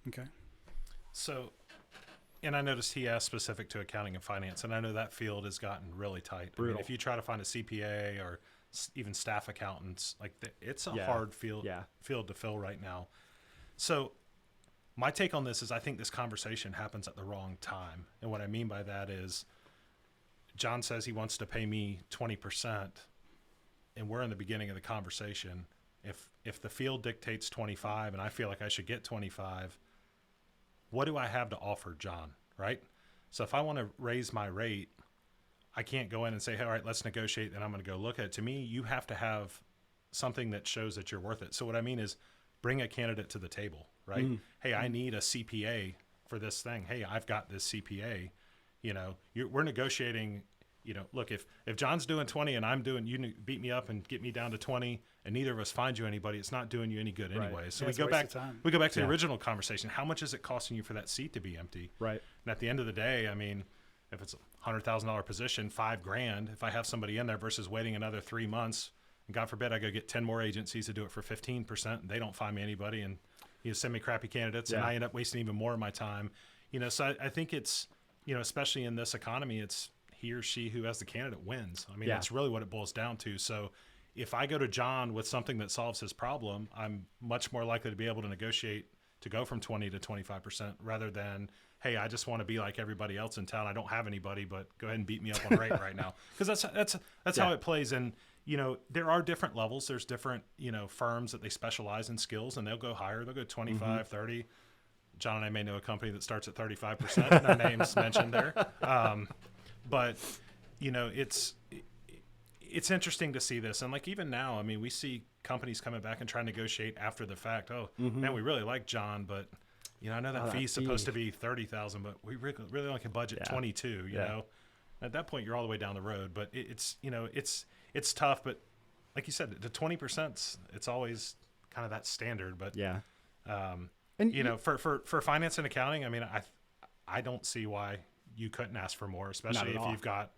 A: Okay.
C: So, and I noticed he asked specific to accounting and finance, and I know that field has gotten really tight.
B: Brutal.
C: If you try to find a CPA or even staff accountants, it's a hard field to fill right now. So my take on this is, I think this conversation happens at the wrong time. And what I mean by that is, John says he wants to pay me 20%, and we're in the beginning of the conversation. If the field dictates 25 and I feel like I should get 25, what do I have to offer John, right? So if I want to raise my rate, I can't go in and say, hey, all right, let's negotiate, and I'm going to go look at it. To me, you have to have something that shows that you're worth it. So what I mean is bring a candidate to the table, right? Hey, I need a CPA for this thing. Hey, I've got this CPA. We're negotiating. Look, if John's doing 20 and I'm doing, you beat me up and get me down to 20, and neither of us find you anybody, it's not doing you any good anyway. So we go back to the original conversation. How much is it costing you for that seat to be empty?
B: Right.
C: And at the end of the day, I mean, if it's a $100,000 position, $5,000, if I have somebody in there versus waiting another 3 months, and God forbid I go get 10 more agencies to do it for 15%, and they don't find me anybody, and send me crappy candidates, and I end up wasting even more of my time. So I think it's, especially in this economy, it's he or she who has the candidate wins. I mean, that's really what it boils down to. So if I go to John with something that solves his problem, I'm much more likely to be able to negotiate to go from 20 to 25% rather than, hey, I just want to be like everybody else in town. I don't have anybody, but go ahead and beat me up on rate right now. Because that's how it plays. And, there are different levels. There's different, firms that they specialize in skills, and they'll go higher. They'll go 25, 30. John and I may know a company that starts at 35%. No names mentioned there. But, it's interesting to see this. And like even now, I mean, we see companies coming back and trying to negotiate after the fact. Oh, man, we really like John, but, I know that fee's supposed to be $30,000, but we really only can budget 22, you know. At that point, you're all the way down the road. But it's tough. But like you said, the 20%, it's always kind of that standard. But, and for finance and accounting, I mean, I don't see why you couldn't ask for more, especially if you've got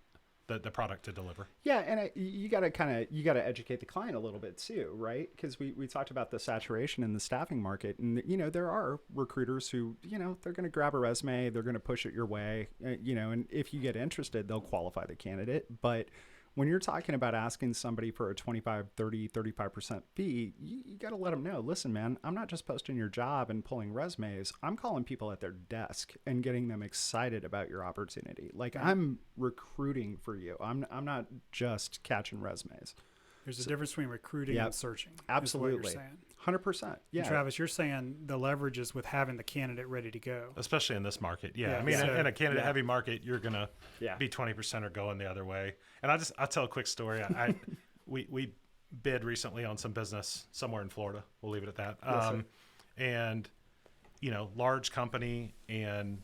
C: the product to deliver.
B: Yeah, and you got to educate the client a little bit too, right? Because we talked about the saturation in the staffing market, and there are recruiters who they're going to grab a resume, they're going to push it your way, and if you get interested, they'll qualify the candidate. But when you're talking about asking somebody for a 25, 30, 35% fee, you got to let them know, listen, man, I'm not just posting your job and pulling resumes. I'm calling people at their desk and getting them excited about your opportunity. Like I'm recruiting for you. I'm not just catching resumes.
A: There's a difference between recruiting and searching.
B: Absolutely. 100%. Yeah.
A: And Travis, you're saying the leverage is with having the candidate ready to go.
C: Especially in this market. Yeah. I mean, in a candidate heavy market, you're going to be 20% or going the other way. And I'll tell a quick story. We bid recently on some business somewhere in Florida. We'll leave it at that. And, large company, and,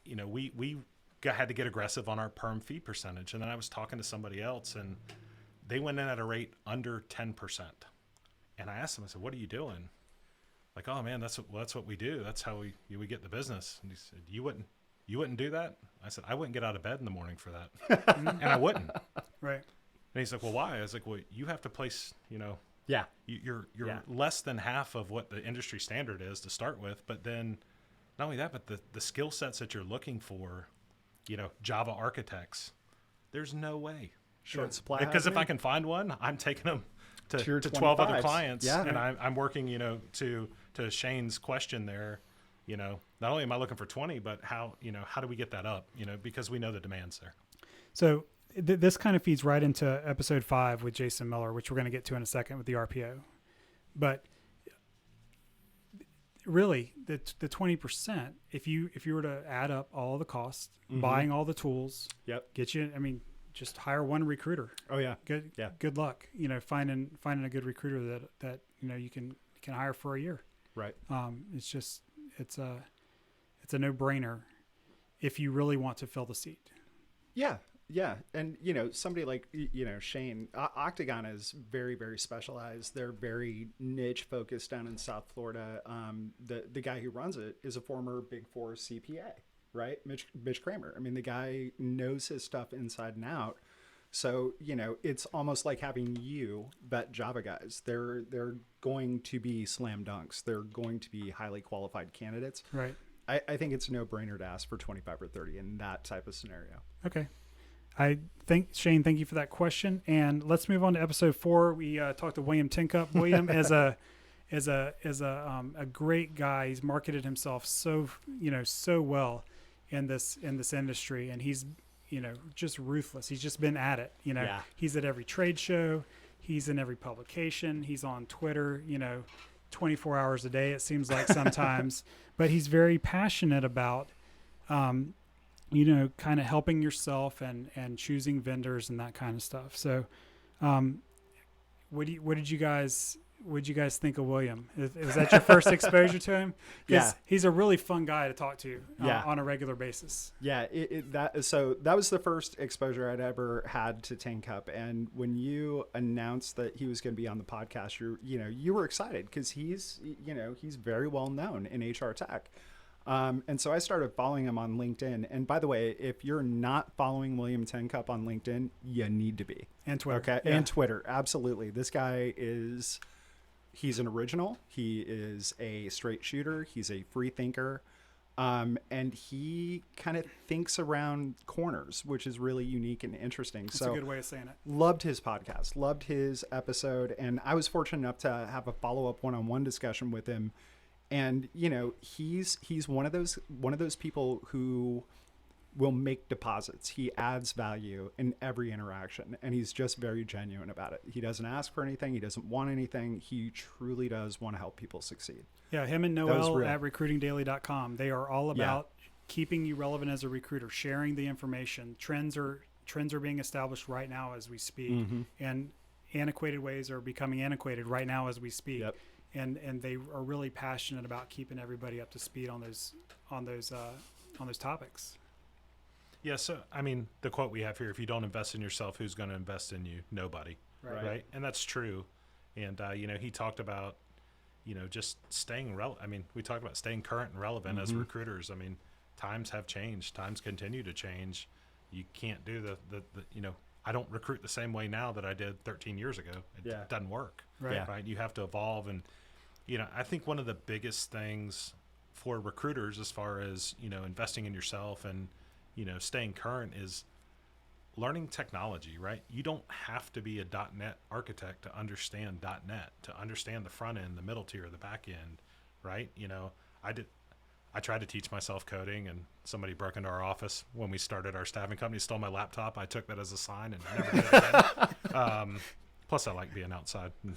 C: we had to get aggressive on our perm fee percentage. And then I was talking to somebody else, and they went in at a rate under 10%. And I asked him, I said, what are you doing? Like, oh man, that's what we do. That's how we get the business. And he said, you wouldn't do that? I said, I wouldn't get out of bed in the morning for that. And I wouldn't.
A: Right.
C: And he's like, well, why? I was like, well, you have to place, you're less than half of what the industry standard is to start with. But then not only that, but the skill sets that you're looking for, Java architects, there's no way.
B: Short supply.
C: Because if I can find one, I'm taking them to 12 other clients. Yeah. And I'm working, to Shane's question there, not only am I looking for 20, but how do we get that up, because we know the demand's there.
A: So this kind of feeds right into episode 5 with Jason Miller, which we're going to get to in a second with the RPO. But really the 20%, if you were to add up all the costs, buying all the tools, get you, just hire one recruiter. Oh yeah. Good luck. Finding a good recruiter that you can hire for a year.
B: Right.
A: It's a no-brainer if you really want to fill the seat. Yeah.
B: Yeah. And somebody like Shane, Octagon is very, very specialized. They're very niche focused down in South Florida. The guy who runs it is a former Big Four CPA. Right? Mitch Kramer. The guy knows his stuff inside and out. So, it's almost like having you vet Java guys. They're going to be slam dunks. They're going to be highly qualified candidates.
A: Right.
B: I think it's a no-brainer to ask for 25 or 30 in that type of scenario.
A: Okay. Shane, thank you for that question. And let's move on to episode 4. We talked to William Tincup. William is a great guy. He's marketed himself so well in this industry, and he's just ruthless. He's just been at it. He's at every trade show, he's in every publication, he's on Twitter 24 hours a day it seems like sometimes. But he's very passionate about kind of helping yourself and choosing vendors and that kind of stuff. So what did you guys think of William? Was that your first exposure to him?
B: Yeah,
A: he's a really fun guy to talk to
B: Yeah.
A: on a regular basis.
B: Yeah, that was the first exposure I'd ever had to Tin Cup, and when you announced that he was going to be on the podcast, you were excited because he's very well known in HR tech, and so I started following him on LinkedIn. And by the way, if you're not following William Tin Cup on LinkedIn, you need to be.
A: And Twitter,
B: okay, and Twitter, absolutely. This guy he's an original. He is a straight shooter. He's a free thinker. And he kind of thinks around corners, which is really unique and interesting.
A: That's a good way of saying it.
B: Loved his podcast, loved his episode. And I was fortunate enough to have a follow-up one-on-one discussion with him. And, he's one of those people who will make deposits. He adds value in every interaction, and he's just very genuine about it. He doesn't ask for anything. He doesn't want anything. He truly does want to help people succeed.
A: Yeah, him and Noel at recruitingdaily.com. They are all about keeping you relevant as a recruiter, sharing the information. Trends are being established right now as we speak, and antiquated ways are becoming antiquated right now as we speak.
B: Yep.
A: And they are really passionate about keeping everybody up to speed on those topics.
C: Yeah, so, I mean, the quote we have here, if you don't invest in yourself, who's going to invest in you? Nobody, right? And that's true. And, he talked about, just staying relevant. I mean, we talked about staying current and relevant as recruiters. I mean, times have changed. Times continue to change. You can't do the I don't recruit the same way now that I did 13 years ago. It doesn't work, right? You have to evolve. And, I think one of the biggest things for recruiters as far as, investing in yourself and, staying current is learning technology, right? You don't have to be a .NET architect to understand .NET, to understand the front end, the middle tier, the back end, right? I tried to teach myself coding, and somebody broke into our office when we started our staffing company, stole my laptop. I took that as a sign and never did it again. Plus, I like being outside and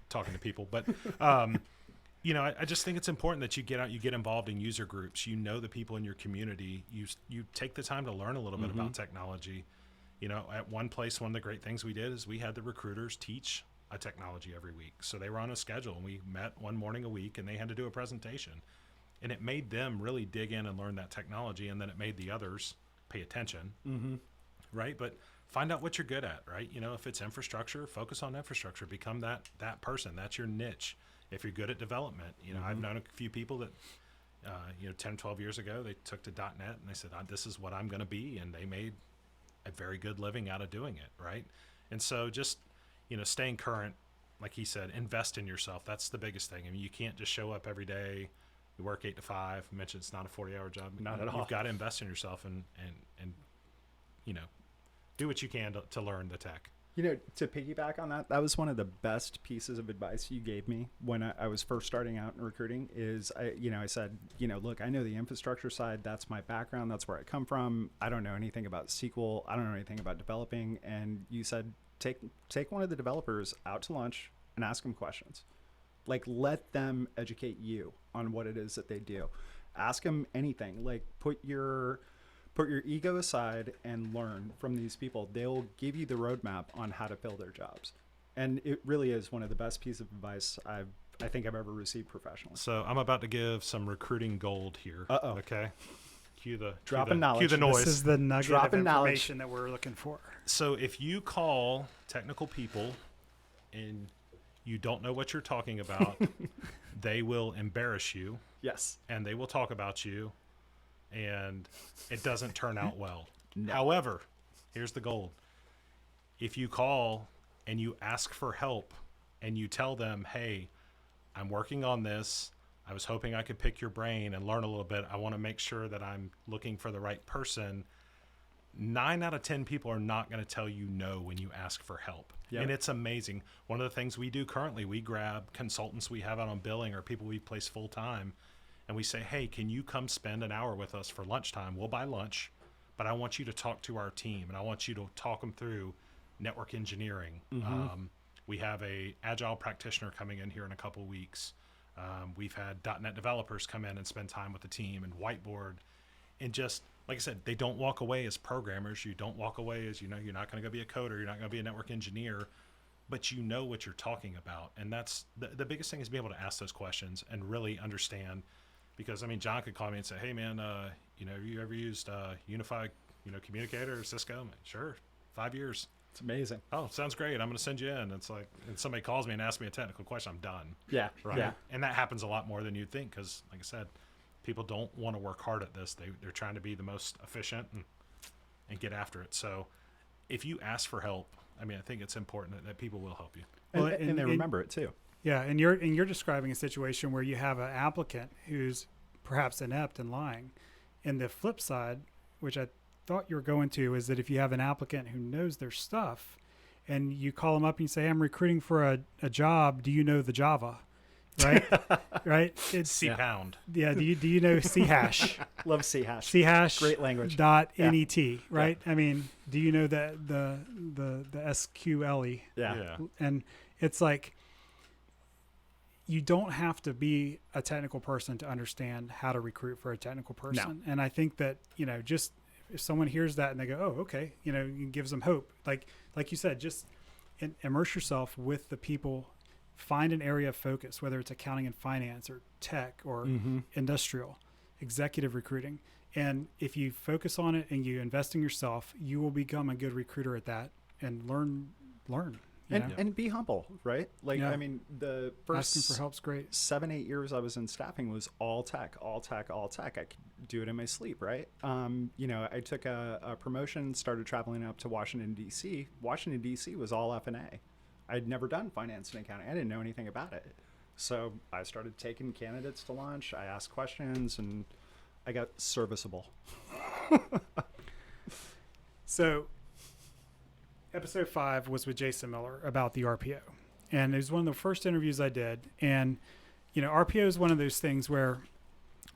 C: talking to people. But, I just think it's important that you get out, you get involved in user groups. You know the people in your community. You take the time to learn a little bit about technology. At one place, one of the great things we did is we had the recruiters teach a technology every week. So they were on a schedule, and we met one morning a week, and they had to do a presentation. And it made them really dig in and learn that technology, and then it made the others pay attention, right? But find out what you're good at, right? If it's infrastructure, focus on infrastructure. Become that person. That's your niche. If you're good at development, I've known a few people that, 10, 12 years ago, they took to .NET and they said, this is what I'm going to be. And they made a very good living out of doing it, right? And so just, staying current, like he said, invest in yourself. That's the biggest thing. I mean, you can't just show up every day, you work 8 to 5, mention it's not a 40-hour job.
B: Not at all.
C: You've got to invest in yourself and do what you can to learn the tech.
B: To piggyback on that was one of the best pieces of advice you gave me when I was first starting out in recruiting is I said, look, I know the infrastructure side. That's my background. That's where I come from. I don't know anything about SQL. I don't know anything about developing. And you said, take one of the developers out to lunch and ask them questions. Like, let them educate you on what it is that they do. Ask them anything. Like, put your ego aside and learn from these people. They'll give you the roadmap on how to fill their jobs. And it really is one of the best pieces of advice I think I've ever received professionally.
C: So I'm about to give some recruiting gold here.
B: Uh-oh.
C: Okay. Cue the
B: noise.
A: This is the nugget of information that we're looking for.
C: So if you call technical people and you don't know what you're talking about, they will embarrass you.
B: Yes.
C: And they will talk about you. And it doesn't turn out well.
B: No.
C: However, here's the gold. If you call and you ask for help and you tell them, hey, I'm working on this. I was hoping I could pick your brain and learn a little bit. I want to make sure that I'm looking for the right person. 9 out of 10 people are not going to tell you no when you ask for help. Yep. And it's amazing. One of the things we do currently, we grab consultants we have out on billing or people we place full time. And we say, hey, can you come spend an hour with us for lunchtime? We'll buy lunch, but I want you to talk to our team, and I want you to talk them through network engineering. We have a agile practitioner coming in here in a couple of weeks. We've had .NET developers come in and spend time with the team and whiteboard. And just, like I said, they don't walk away as programmers. You don't walk away as, you're not going to go be a coder. You're not going to be a network engineer. but you know what you're talking about. And that's the biggest thing, is be able to ask those questions and really understand. Because I mean, John could call me and say, hey man, have you ever used Unified, Communicator or Cisco? I'm like, sure, 5 years.
B: It's amazing.
C: Oh, sounds great. I'm going to send you in. It's like, and somebody calls me and asks me a technical question, I'm done.
B: Yeah.
C: Right.
B: Yeah.
C: And that happens a lot more than you'd think. Cause like I said, people don't want to work hard at this. They're trying to be the most efficient and get after it. So if you ask for help, I mean, I think it's important that people will help you.
B: And they remember it too.
A: Yeah, and you're describing a situation where you have an applicant who's perhaps inept and lying. And the flip side, which I thought you were going to, is that if you have an applicant who knows their stuff, and you call them up and you say, I'm recruiting for a job, do you know the Java? Right? Right? It's
C: C pound.
A: Yeah, do you know C hash?
B: Love C hash.
A: C hash.
B: Great language.
A: .net, right? Yeah. I mean, do you know the SQLE?
B: Yeah.
A: And it's like, you don't have to be a technical person to understand how to recruit for a technical person. No. And I think that, just if someone hears that and they go, oh, okay, it gives them hope. Like you said, just immerse yourself with the people, find an area of focus, whether it's accounting and finance or tech or industrial, executive recruiting. And if you focus on it and you invest in yourself, you will become a good recruiter at that and learn.
B: And be humble, right? Like, yeah. I mean, the first
A: asking for help's great.
B: 7-8 years I was in staffing was all tech. I could do it in my sleep, right? I took a promotion, started traveling up to Washington, D.C. Washington, D.C. was all F&A. I'd never done finance and accounting. I didn't know anything about it. So I started taking candidates to lunch. I asked questions, and I got serviceable.
A: So episode 5 was with Jason Miller about the RPO. And it was one of the first interviews I did. And, RPO is one of those things where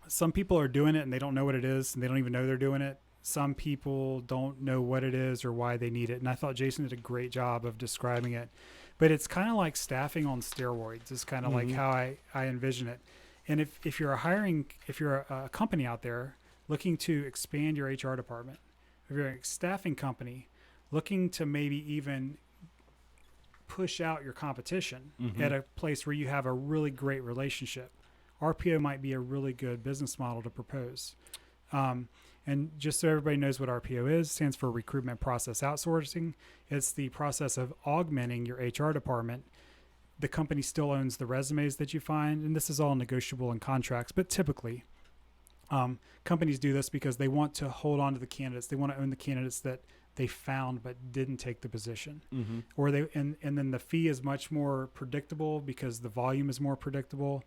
A: some people are doing it and they don't know what it is and they don't even know they're doing it. Some people don't know what it is or why they need it. And I thought Jason did a great job of describing it. But it's kind of like staffing on steroids. It's kind of like how I envision it. And if you're a company out there looking to expand your HR department, if you're a staffing company looking to maybe even push out your competition at a place where you have a really great relationship, RPO might be a really good business model to propose. And just so everybody knows what RPO is, stands for Recruitment Process Outsourcing. It's the process of augmenting your HR department. The company still owns the resumes that you find, and this is all negotiable in contracts, but typically companies do this because they want to hold on to the candidates. They want to own the candidates that they found but didn't take the position. Or and then the fee is much more predictable because the volume is more predictable.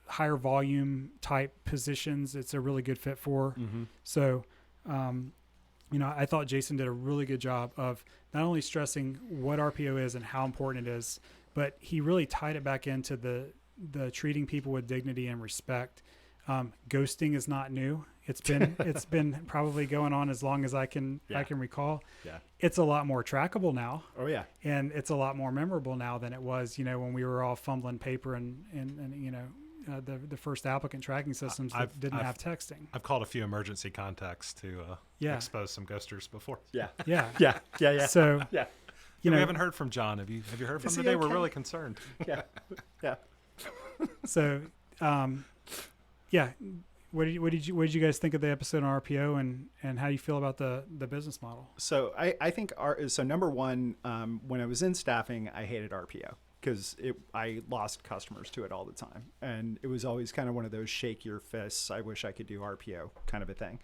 A: Higher volume type positions, it's a really good fit for. So, I thought Jason did a really good job of not only stressing what RPO is and how important it is, but he really tied it back into the treating people with dignity and respect. Ghosting is not new. It's been probably going on as long as I can recall. Yeah. It's a lot more trackable now.
B: Oh yeah.
A: And it's a lot more memorable now than it was, when we were all fumbling paper and the first applicant tracking systems that didn't have texting.
C: I've called a few emergency contacts to expose some ghosters before.
B: Yeah.
A: Yeah.
B: So
A: yeah.
C: We haven't heard from John. Have you heard from him today? Okay? We're really concerned.
B: Yeah.
A: So what did you guys think of the episode on RPO and how do you feel about the business model?
B: So I think number one, when I was in staffing, I hated RPO because I lost customers to it all the time. And it was always kind of one of those shake your fists, I wish I could do RPO kind of a thing.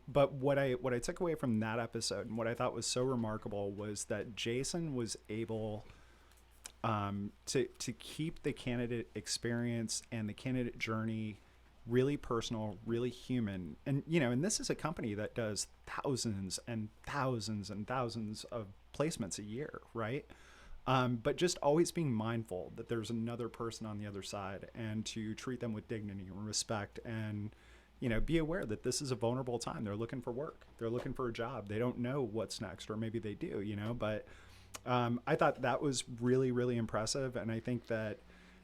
B: But what I took away from that episode and what I thought was so remarkable was that Jason was able to keep the candidate experience and the candidate journey really personal, really human. And, and this is a company that does thousands and thousands and thousands of placements a year, right? But just always being mindful that there's another person on the other side and to treat them with dignity and respect and, be aware that this is a vulnerable time. They're looking for work. They're looking for a job. They don't know what's next, or maybe they do, but I thought that was really, really impressive. And I think that,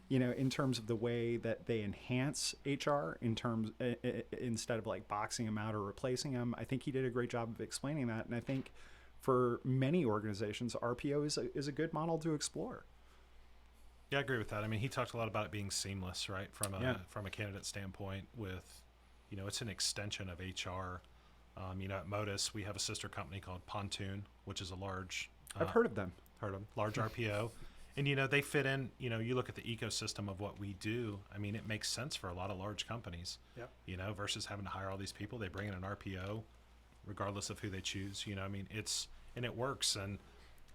B: in terms of the way that they enhance HR instead of like boxing them out or replacing them, I think he did a great job of explaining that. And I think for many organizations, RPO is a good model to explore.
C: Yeah, I agree with that. I mean, he talked a lot about it being seamless, right? From a candidate standpoint with, it's an extension of HR. At Modus, we have a sister company called Pontoon, which is a large...
B: I've heard of them.
C: Large RPO. And, they fit in, you look at the ecosystem of what we do. I mean, it makes sense for a lot of large companies, versus having to hire all these people. They bring in an RPO regardless of who they choose. And it works. And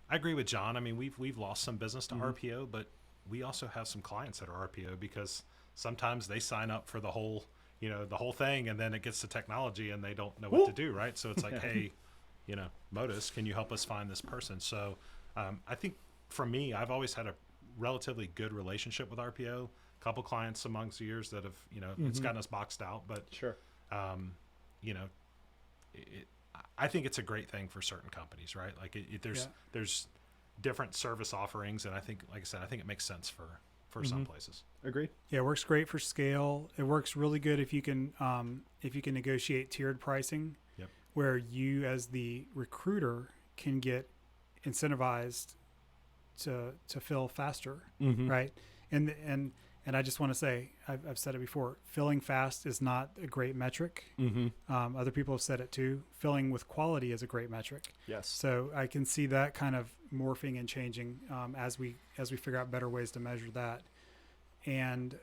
C: I agree with John. I mean, we've lost some business to RPO, but we also have some clients that are RPO because sometimes they sign up for the whole thing, and then it gets to technology and they don't know what to do, right? So it's like, hey, Modus, can you help us find this person? So I think for me, I've always had a relatively good relationship with RPO. A couple clients amongst the years that have, it's gotten us boxed out, but
B: sure.
C: I think it's a great thing for certain companies, right? Like there's different service offerings, and I think, like I said, I think it makes sense for some places.
B: Agreed.
A: Yeah, it works great for scale. It works really good if you can negotiate tiered pricing, where you as the recruiter can get incentivized to fill faster, right? And I just want to say, I've said it before, filling fast is not a great metric. Other people have said it too. Filling with quality is a great metric.
B: Yes.
A: So I can see that kind of morphing and changing as we figure out better ways to measure that. And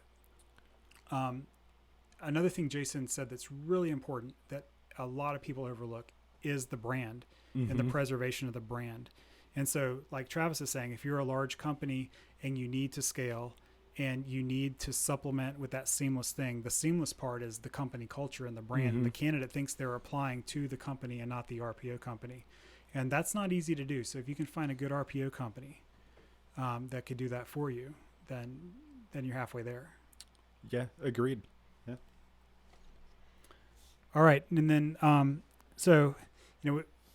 A: another thing Jason said that's really important that a lot of people overlook is the brand and the preservation of the brand. And so, like Travis is saying, if you're a large company and you need to scale and you need to supplement with that seamless thing, the seamless part is the company culture and the brand. And the candidate thinks they're applying to the company and not the RPO company. And that's not easy to do. So if you can find a good RPO company that could do that for you, then you're halfway there.
B: Yeah, agreed. Yeah.
A: All right. And then,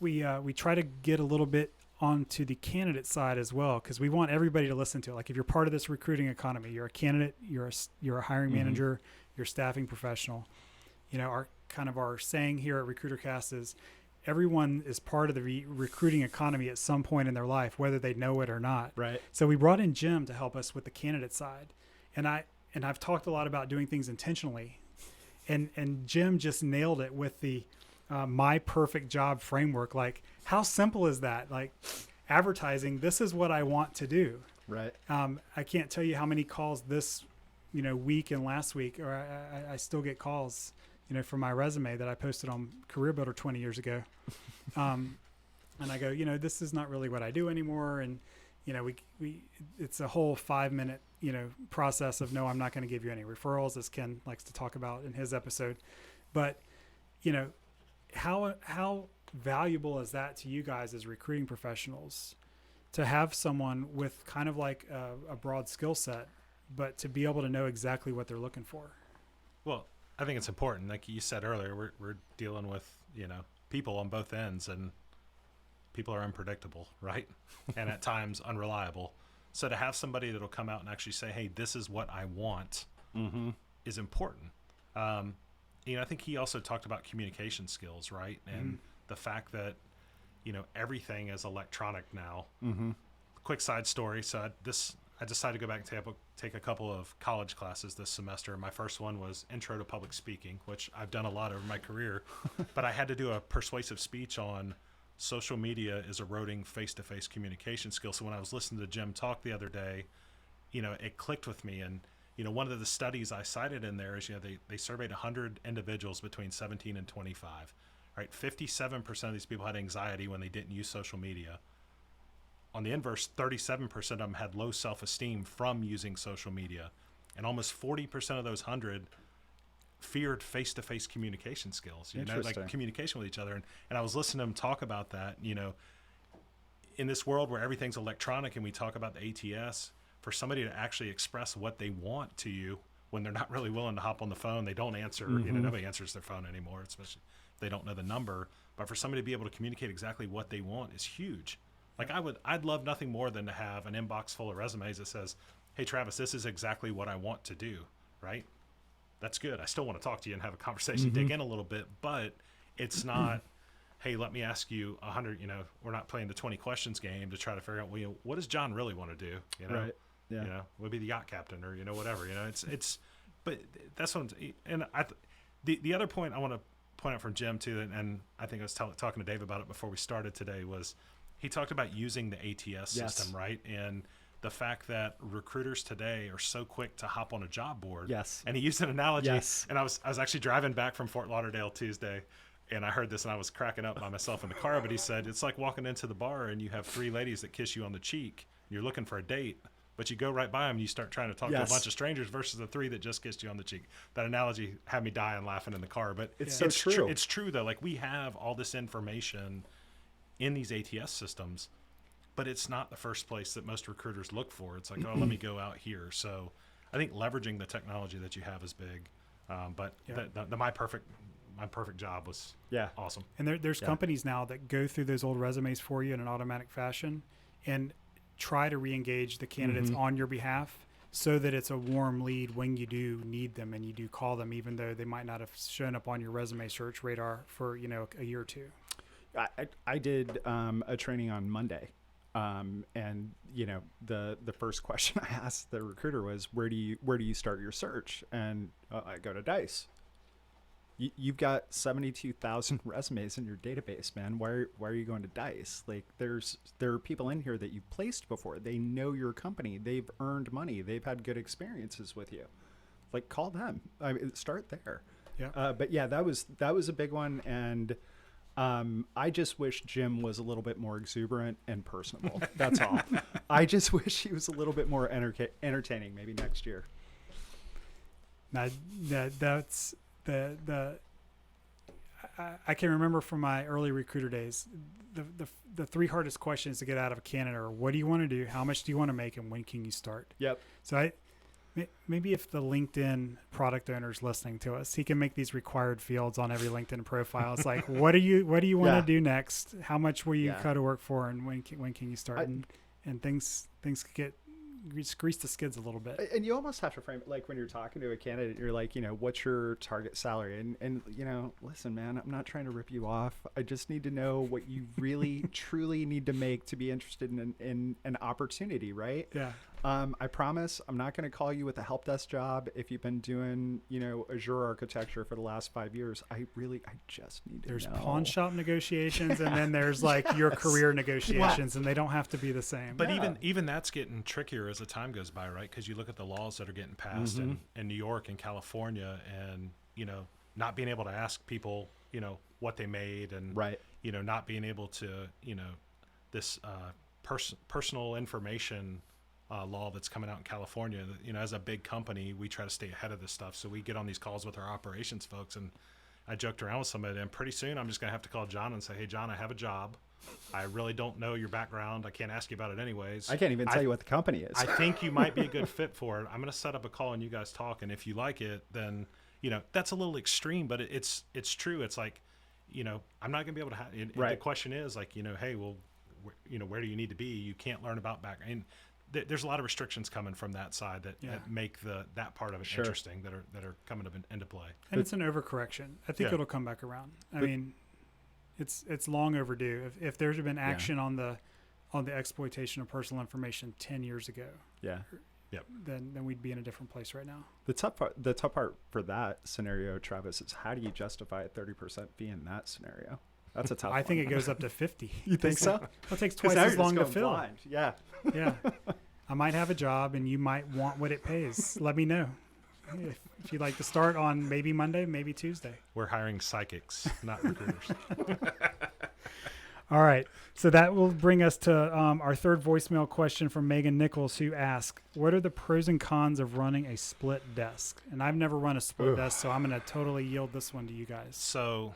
A: we try to get a little bit onto the candidate side as well, because we want everybody to listen to it. Like if you're part of this recruiting economy, you're a candidate, you're a hiring manager, you're a staffing professional. Our saying here at RecruiterCast is everyone is part of the recruiting economy at some point in their life, whether they know it or not.
B: Right.
A: So we brought in Jim to help us with the candidate side. And I've talked a lot about doing things intentionally, and Jim just nailed it with the my perfect job framework. Like, how simple is that? Like, advertising, this is what I want to do.
B: Right.
A: I can't tell you how many calls this, week and last week, or I still get calls, from my resume that I posted on Career Builder 20 years ago. And I go, this is not really what I do anymore. And, it's a whole 5-minute, process of, no, I'm not going to give you any referrals, as Ken likes to talk about in his episode. But, how valuable is that to you guys as recruiting professionals to have someone with kind of like a broad skill set, but to be able to know exactly what they're looking for?
C: Well, I think it's important. Like you said earlier, we're dealing with, people on both ends, and people are unpredictable, right? And at times unreliable. So to have somebody that'll come out and actually say, hey, this is what I want is important. I think he also talked about communication skills, right? And the fact that, everything is electronic now. Quick side story. So I decided to go back and take a couple of college classes this semester. My first one was Intro to Public Speaking, which I've done a lot over my career, but I had to do a persuasive speech on social media is eroding face-to-face communication skills. So when I was listening to Jim talk the other day, it clicked with me. And, one of the studies I cited in there is, they surveyed 100 individuals between 17 and 25, right? 57% of these people had anxiety when they didn't use social media. On the inverse, 37% of them had low self-esteem from using social media. And almost 40% of those 100 feared face-to-face communication skills, like communication with each other. And I was listening to him talk about that, in this world where everything's electronic and we talk about the ATS, for somebody to actually express what they want to you when they're not really willing to hop on the phone, they don't answer, nobody answers their phone anymore, especially if they don't know the number. But for somebody to be able to communicate exactly what they want is huge. Like I'd love nothing more than to have an inbox full of resumes that says, hey, Travis, this is exactly what I want to do, right? That's good. I still want to talk to you and have a conversation, dig in a little bit, but it's not, hey, let me ask you 100, we're not playing the 20 questions game to try to figure out, what does John really want to do?
B: Right. Yeah.
C: Would be the yacht captain or, whatever, but that's what, and the other point I want to point out from Jim too, and I think I was talking to Dave about it before we started today, was he talked about using the ATS system, right? And the fact that recruiters today are so quick to hop on a job board.
B: Yes.
C: And he used an analogy.
B: Yes.
C: And I was actually driving back from Fort Lauderdale Tuesday, and I heard this and I was cracking up by myself in the car, but he said, it's like walking into the bar and you have 3 ladies that kiss you on the cheek. You're looking for a date, but you go right by them and you start trying to talk to a bunch of strangers versus the 3 that just kissed you on the cheek. That analogy had me dying laughing in the car, but
B: it's so true.
C: It's true though. Like, we have all this information in these ATS systems, but it's not the first place that most recruiters look for. It's like, oh, let me go out here. So I think leveraging the technology that you have is big. But my perfect job was awesome.
A: And there's companies now that go through those old resumes for you in an automatic fashion and try to re-engage the candidates on your behalf so that it's a warm lead when you do need them and you do call them, even though they might not have shown up on your resume search radar for, a year or two.
B: I did a training on Monday. And the first question I asked the recruiter was, where do you start your search? And I go to Dice. You've got 72,000 resumes in your database, man. Why are you going to Dice? Like, there are people in here that you've placed before. They know your company. They've earned money. They've had good experiences with you. Like, call them. Start there.
A: Yeah.
B: But yeah, that was a big one. And I just wish Jim was a little bit more exuberant and personable. That's all. I just wish he was a little bit more entertaining maybe next year.
A: Now, that's I can remember from my early recruiter days, the 3 hardest questions to get out of a candidate are, what do you want to do? How much do you want to make? And when can you start?
B: Yep.
A: So maybe if the LinkedIn product owner is listening to us, he can make these required fields on every LinkedIn profile. It's like, what do you want to do next? How much will you cut to work for? And when can you start? And things could get grease the skids a little bit.
B: And you almost have to frame it like when you're talking to a candidate, you're like, what's your target salary? And listen, man, I'm not trying to rip you off. I just need to know what you really truly need to make to be interested in an opportunity, right?
A: Yeah.
B: I promise I'm not going to call you with a help desk job if you've been doing, Azure architecture for the last 5 years. I just need to know.
A: There's pawn shop negotiations and then there's like your career negotiations, and they don't have to be the same.
C: But even that's getting trickier as the time goes by, right? Because you look at the laws that are getting passed in New York and California, and, not being able to ask people, what they made, and, not being able to, this personal information law that's coming out in California. As a big company, we try to stay ahead of this stuff. So we get on these calls with our operations folks, and I joked around with somebody, and pretty soon I'm just going to have to call John and say, hey, John, I have a job. I really don't know your background. I can't ask you about it anyways.
B: I can't even tell you what the company is.
C: I think you might be a good fit for it. I'm going to set up a call and you guys talk. And if you like it, then, that's a little extreme, but it's true. It's like, I'm not going to be able to have, the question is like, hey, well, where do you need to be? You can't learn about background. And there's a lot of restrictions coming from that side that make that part of it interesting that are coming into play.
A: And it's an overcorrection. I think it'll come back around. I mean, it's long overdue. If there's been action on the exploitation of personal information 10 years ago, then we'd be in a different place right now.
B: The tough part for that scenario, Travis, is how do you justify a 30% fee in that scenario? That's a tough one.
A: I think it goes up to 50.
B: You think so?
A: Well, it takes twice as long to fill.
B: Blind. Yeah.
A: Yeah. I might have a job and you might want what it pays. Let me know. If you'd like to start on maybe Monday, maybe Tuesday.
C: We're hiring psychics, not recruiters.
A: All right. So that will bring us to our third voicemail question from Megan Nichols, who asked, what are the pros and cons of running a split desk? And I've never run a split desk, so I'm going to totally yield this one to you guys.
C: So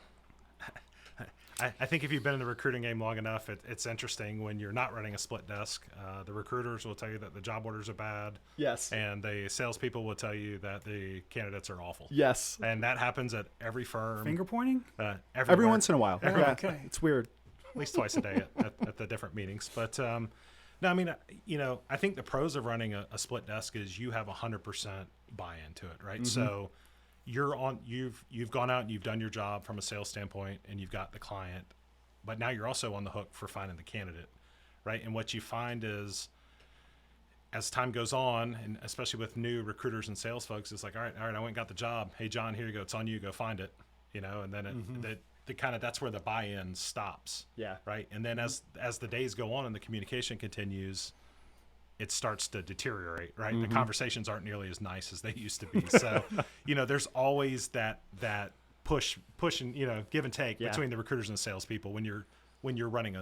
C: I think if you've been in the recruiting game long enough, it's interesting when you're not running a split desk. The recruiters will tell you that the job orders are bad.
B: Yes.
C: And the salespeople will tell you that the candidates are awful.
B: Yes.
C: And that happens at every firm.
A: Finger pointing?
B: Every once in a while.
A: Yeah. Okay.
B: It's weird.
C: At least twice a day at the different meetings. But no, I mean, I think the pros of running a split desk is you have 100% buy-in to it, right? So you've gone out and you've done your job from a sales standpoint, and you've got the client, but now you're also on the hook for finding the candidate, right? And what you find is, as time goes on, and especially with new recruiters and sales folks, it's like, all right, I went and got the job. Hey, John, here you go. It's on you. Go find it. And then that's where the buy-in stops.
B: Yeah.
C: Right. And then as the days go on and the communication continues, it starts to deteriorate, right? The conversations aren't nearly as nice as they used to be. So, there's always that push and, give and take between the recruiters and the salespeople when you're running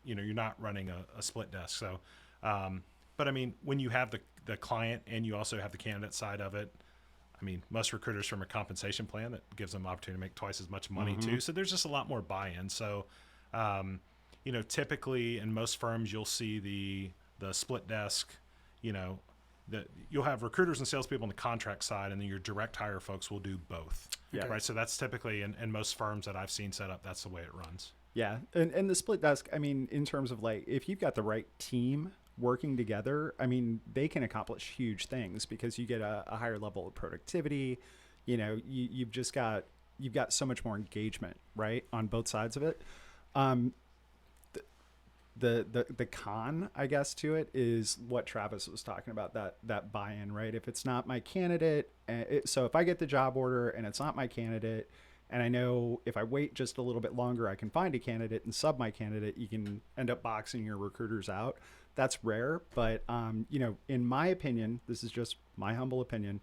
C: you're not running a split desk. So, but I mean, when you have the client and you also have the candidate side of it, I mean, most recruiters from a compensation plan that gives them opportunity to make twice as much money too. So there's just a lot more buy-in. So, typically in most firms, you'll see the split desk, you'll have recruiters and salespeople on the contract side, and then your direct hire folks will do both.
B: Yeah.
C: Right. So that's typically in most firms that I've seen set up, that's the way it runs.
B: Yeah. And the split desk, I mean, in terms of like, if you've got the right team working together, I mean, they can accomplish huge things because you get a higher level of productivity. You've got so much more engagement, right, on both sides of it. The con, I guess, to it is what Travis was talking about, that buy-in, right? If it's not my candidate, so if I get the job order and it's not my candidate, and I know if I wait just a little bit longer, I can find a candidate and sub my candidate, you can end up boxing your recruiters out. That's rare, but in my opinion, this is just my humble opinion,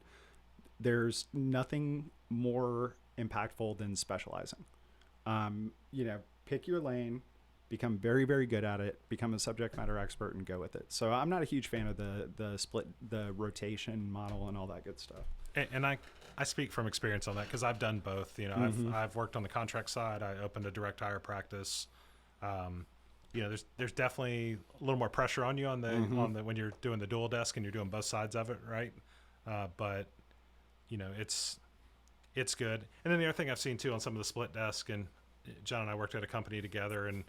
B: there's nothing more impactful than specializing. Pick your lane, become very, very good at it, become a subject matter expert, and go with it. So I'm not a huge fan of the split, the rotation model and all that good stuff.
C: And I speak from experience on that because I've done both. I've worked on the contract side. I opened a direct hire practice. There's definitely a little more pressure on you on the when you're doing the dual desk and you're doing both sides of it, right? But it's good. And then the other thing I've seen too on some of the split desk, and John and I worked at a company together, and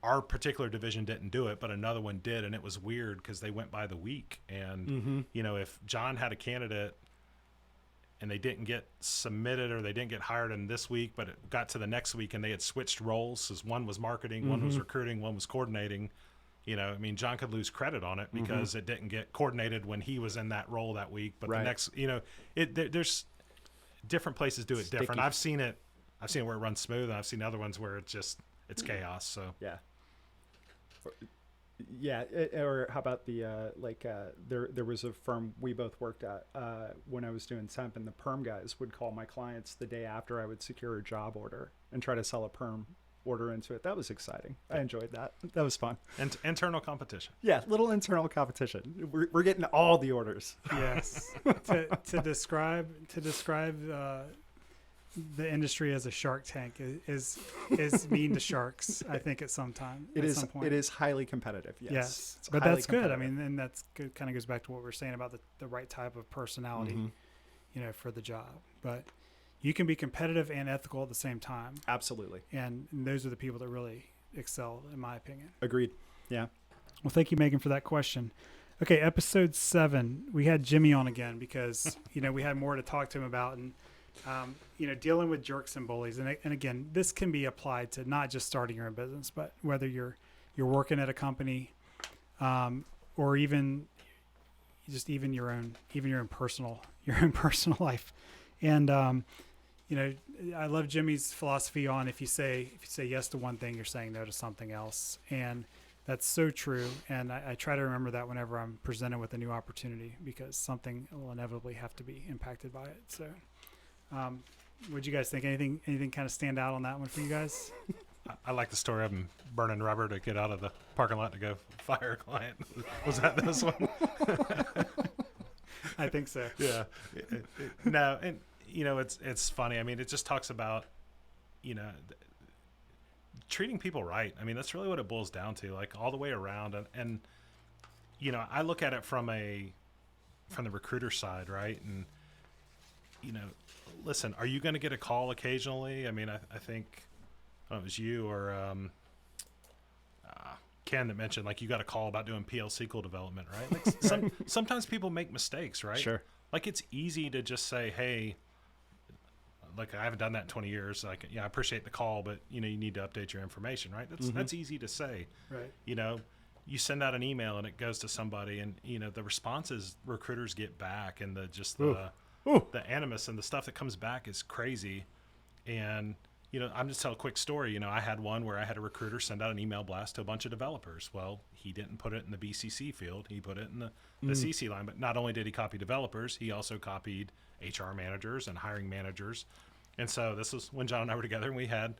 C: our particular division didn't do it, but another one did, and it was weird because they went by the week. And if John had a candidate and they didn't get submitted or they didn't get hired in this week, but it got to the next week and they had switched roles, because one was marketing, one was recruiting, one was coordinating, John could lose credit on it because it didn't get coordinated when he was in that role that week. But the next, there's different places do it different. I've seen it where it runs smooth, and I've seen other ones where it's chaos. So
B: or how about there was a firm we both worked at when I was doing temp, and the perm guys would call my clients the day after I would secure a job order and try to sell a perm order into it. That was exciting. I enjoyed that. That was fun.
C: And internal competition.
B: Yeah, little internal competition. We're getting all the orders.
A: Yes. to describe the industry as a shark tank is mean to sharks, I think, at some time. Some point.
B: It is highly competitive. Yes.
A: But that's good. I mean, and that's good. Kind of goes back to what we were saying about the right type of personality, for the job. But you can be competitive and ethical at the same time.
B: Absolutely.
A: And those are the people that really excel, in my opinion.
B: Agreed. Yeah.
A: Well, thank you, Megan, for that question. Okay, episode 7, we had Jimmy on again because, we had more to talk to him about, and dealing with jerks and bullies. And again, this can be applied to not just starting your own business, but whether you're working at a company, or even your own personal life. And, I love Jimmy's philosophy on if you say yes to one thing, you're saying no to something else. And that's so true. And I try to remember that whenever I'm presented with a new opportunity, because something will inevitably have to be impacted by it. So, what'd you guys think? Anything kind of stand out on that one for you guys?
C: I like the story of him burning rubber to get out of the parking lot to go fire a client. Was that this one?
A: I think so.
C: Yeah. No, and it's funny. I mean, it just talks about, treating people right. I mean, that's really what it boils down to, like all the way around. And I look at it from the recruiter side, right? And, listen, are you going to get a call occasionally? I mean, I think, I don't know, it was you or Ken that mentioned, like, you got a call about doing PL SQL development, right? Like sometimes people make mistakes, right?
B: Sure.
C: Like, it's easy to just say, hey, like I haven't done that in 20 years. Like, yeah, I appreciate the call, but you need to update your information, right? That's easy to say.
A: Right.
C: You send out an email and it goes to somebody, and the responses recruiters get back, and the animus and the stuff that comes back is crazy. And I'm just tell a quick story. I had one where I had a recruiter send out an email blast to a bunch of developers. Well, he didn't put it in the BCC field. He put it in the CC line. But not only did he copy developers, he also copied HR managers and hiring managers. And so this was when John and I were together, and we had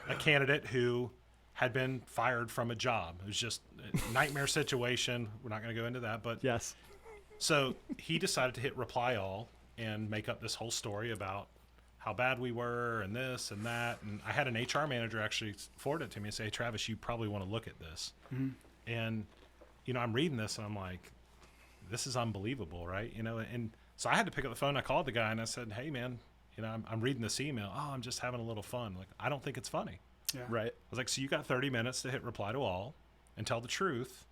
C: a candidate who had been fired from a job. It was just a nightmare situation. We're not going to go into that. But
B: yes.
C: So he decided to hit reply all and make up this whole story about how bad we were and this and that. And I had an HR manager actually forward it to me and say, hey, Travis, you probably want to look at this. Mm-hmm. And, I'm reading this and I'm like, this is unbelievable, right? And so I had to pick up the phone. I called the guy and I said, hey, man, I'm reading this email. Oh, I'm just having a little fun. Like, I don't think it's funny.
A: Yeah.
B: Right.
C: I was like, so you got 30 minutes to hit reply to all and tell the truth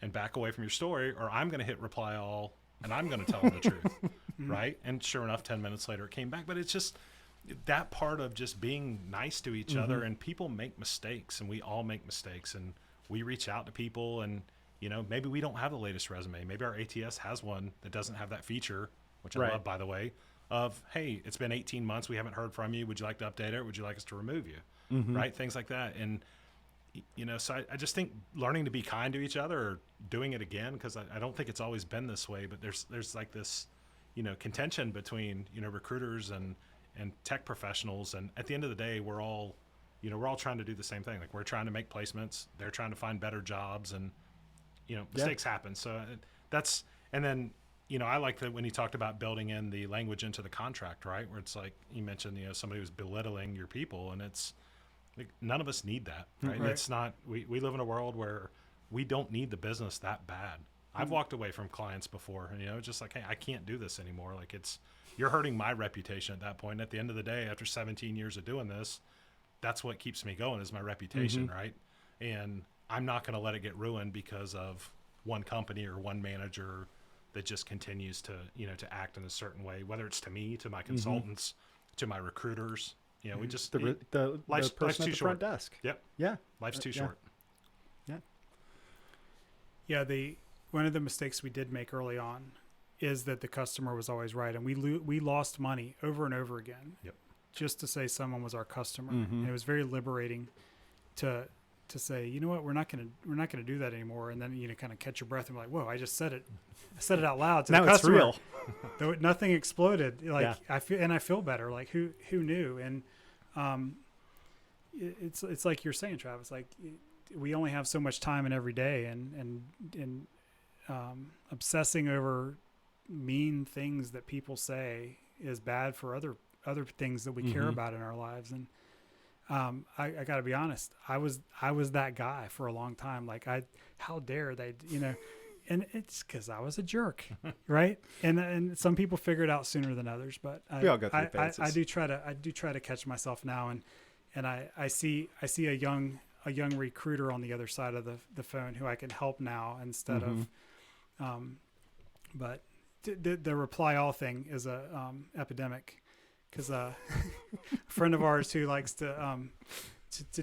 C: and back away from your story, or I'm going to hit reply all and I'm going to tell them the truth. Right. And sure enough, 10 minutes later, it came back. But it's just that part of just being nice to each other, and people make mistakes, and we all make mistakes, and we reach out to people, and, maybe we don't have the latest resume. Maybe our ATS has one that doesn't have that feature, which I love, by the way, of, hey, it's been 18 months. We haven't heard from you. Would you like to update it? Would you like us to remove you? Right. Things like that. And, so I just think learning to be kind to each other, or doing it again, because I don't think it's always been this way, but there's like this, contention between, recruiters and tech professionals. And at the end of the day, we're all trying to do the same thing. Like, we're trying to make placements. They're trying to find better jobs, and, mistakes happen. So that's, and then, I like that when you talked about building in the language into the contract, right? Where it's like, you mentioned, somebody who's belittling your people, and it's like, none of us need that, right?
A: Right.
C: It's not, we live in a world where we don't need the business that bad. I've walked away from clients before, just like, hey, I can't do this anymore. Like, you're hurting my reputation at that point. At the end of the day, after 17 years of doing this, that's what keeps me going, is my reputation, right? And I'm not going to let it get ruined because of one company or one manager that just continues to, to act in a certain way, whether it's to me, to my consultants, to my recruiters. We just,
B: the
C: life's
B: person
C: too
B: at the
C: short.
B: front desk.
C: Yep.
B: Yeah.
C: Life's too short.
B: Yeah.
A: Yeah. One of the mistakes we did make early on is that the customer was always right, and we lost money over and over again.
C: Yep.
A: Just to say someone was our customer, and it was very liberating to say, you know what, we're not gonna do that anymore, and then kind of catch your breath and be like, whoa, I just said it out loud to
B: now
A: the customer.
B: It's real.
A: Though nothing exploded. Like,
B: Yeah.
A: I feel better. Like, who knew? And it's like you're saying, Travis. Like, we only have so much time in every day, and obsessing over mean things that people say is bad for other things that we care about in our lives. And I got to be honest, I was that guy for a long time. Like, how dare they, and it's because I was a jerk, right? And some people figure it out sooner than others, but
B: We all go through phases.
A: I do try to catch myself now, and I see a young recruiter on the other side of the phone who I can help now instead of, but the reply all thing is a epidemic, because a friend of ours who likes to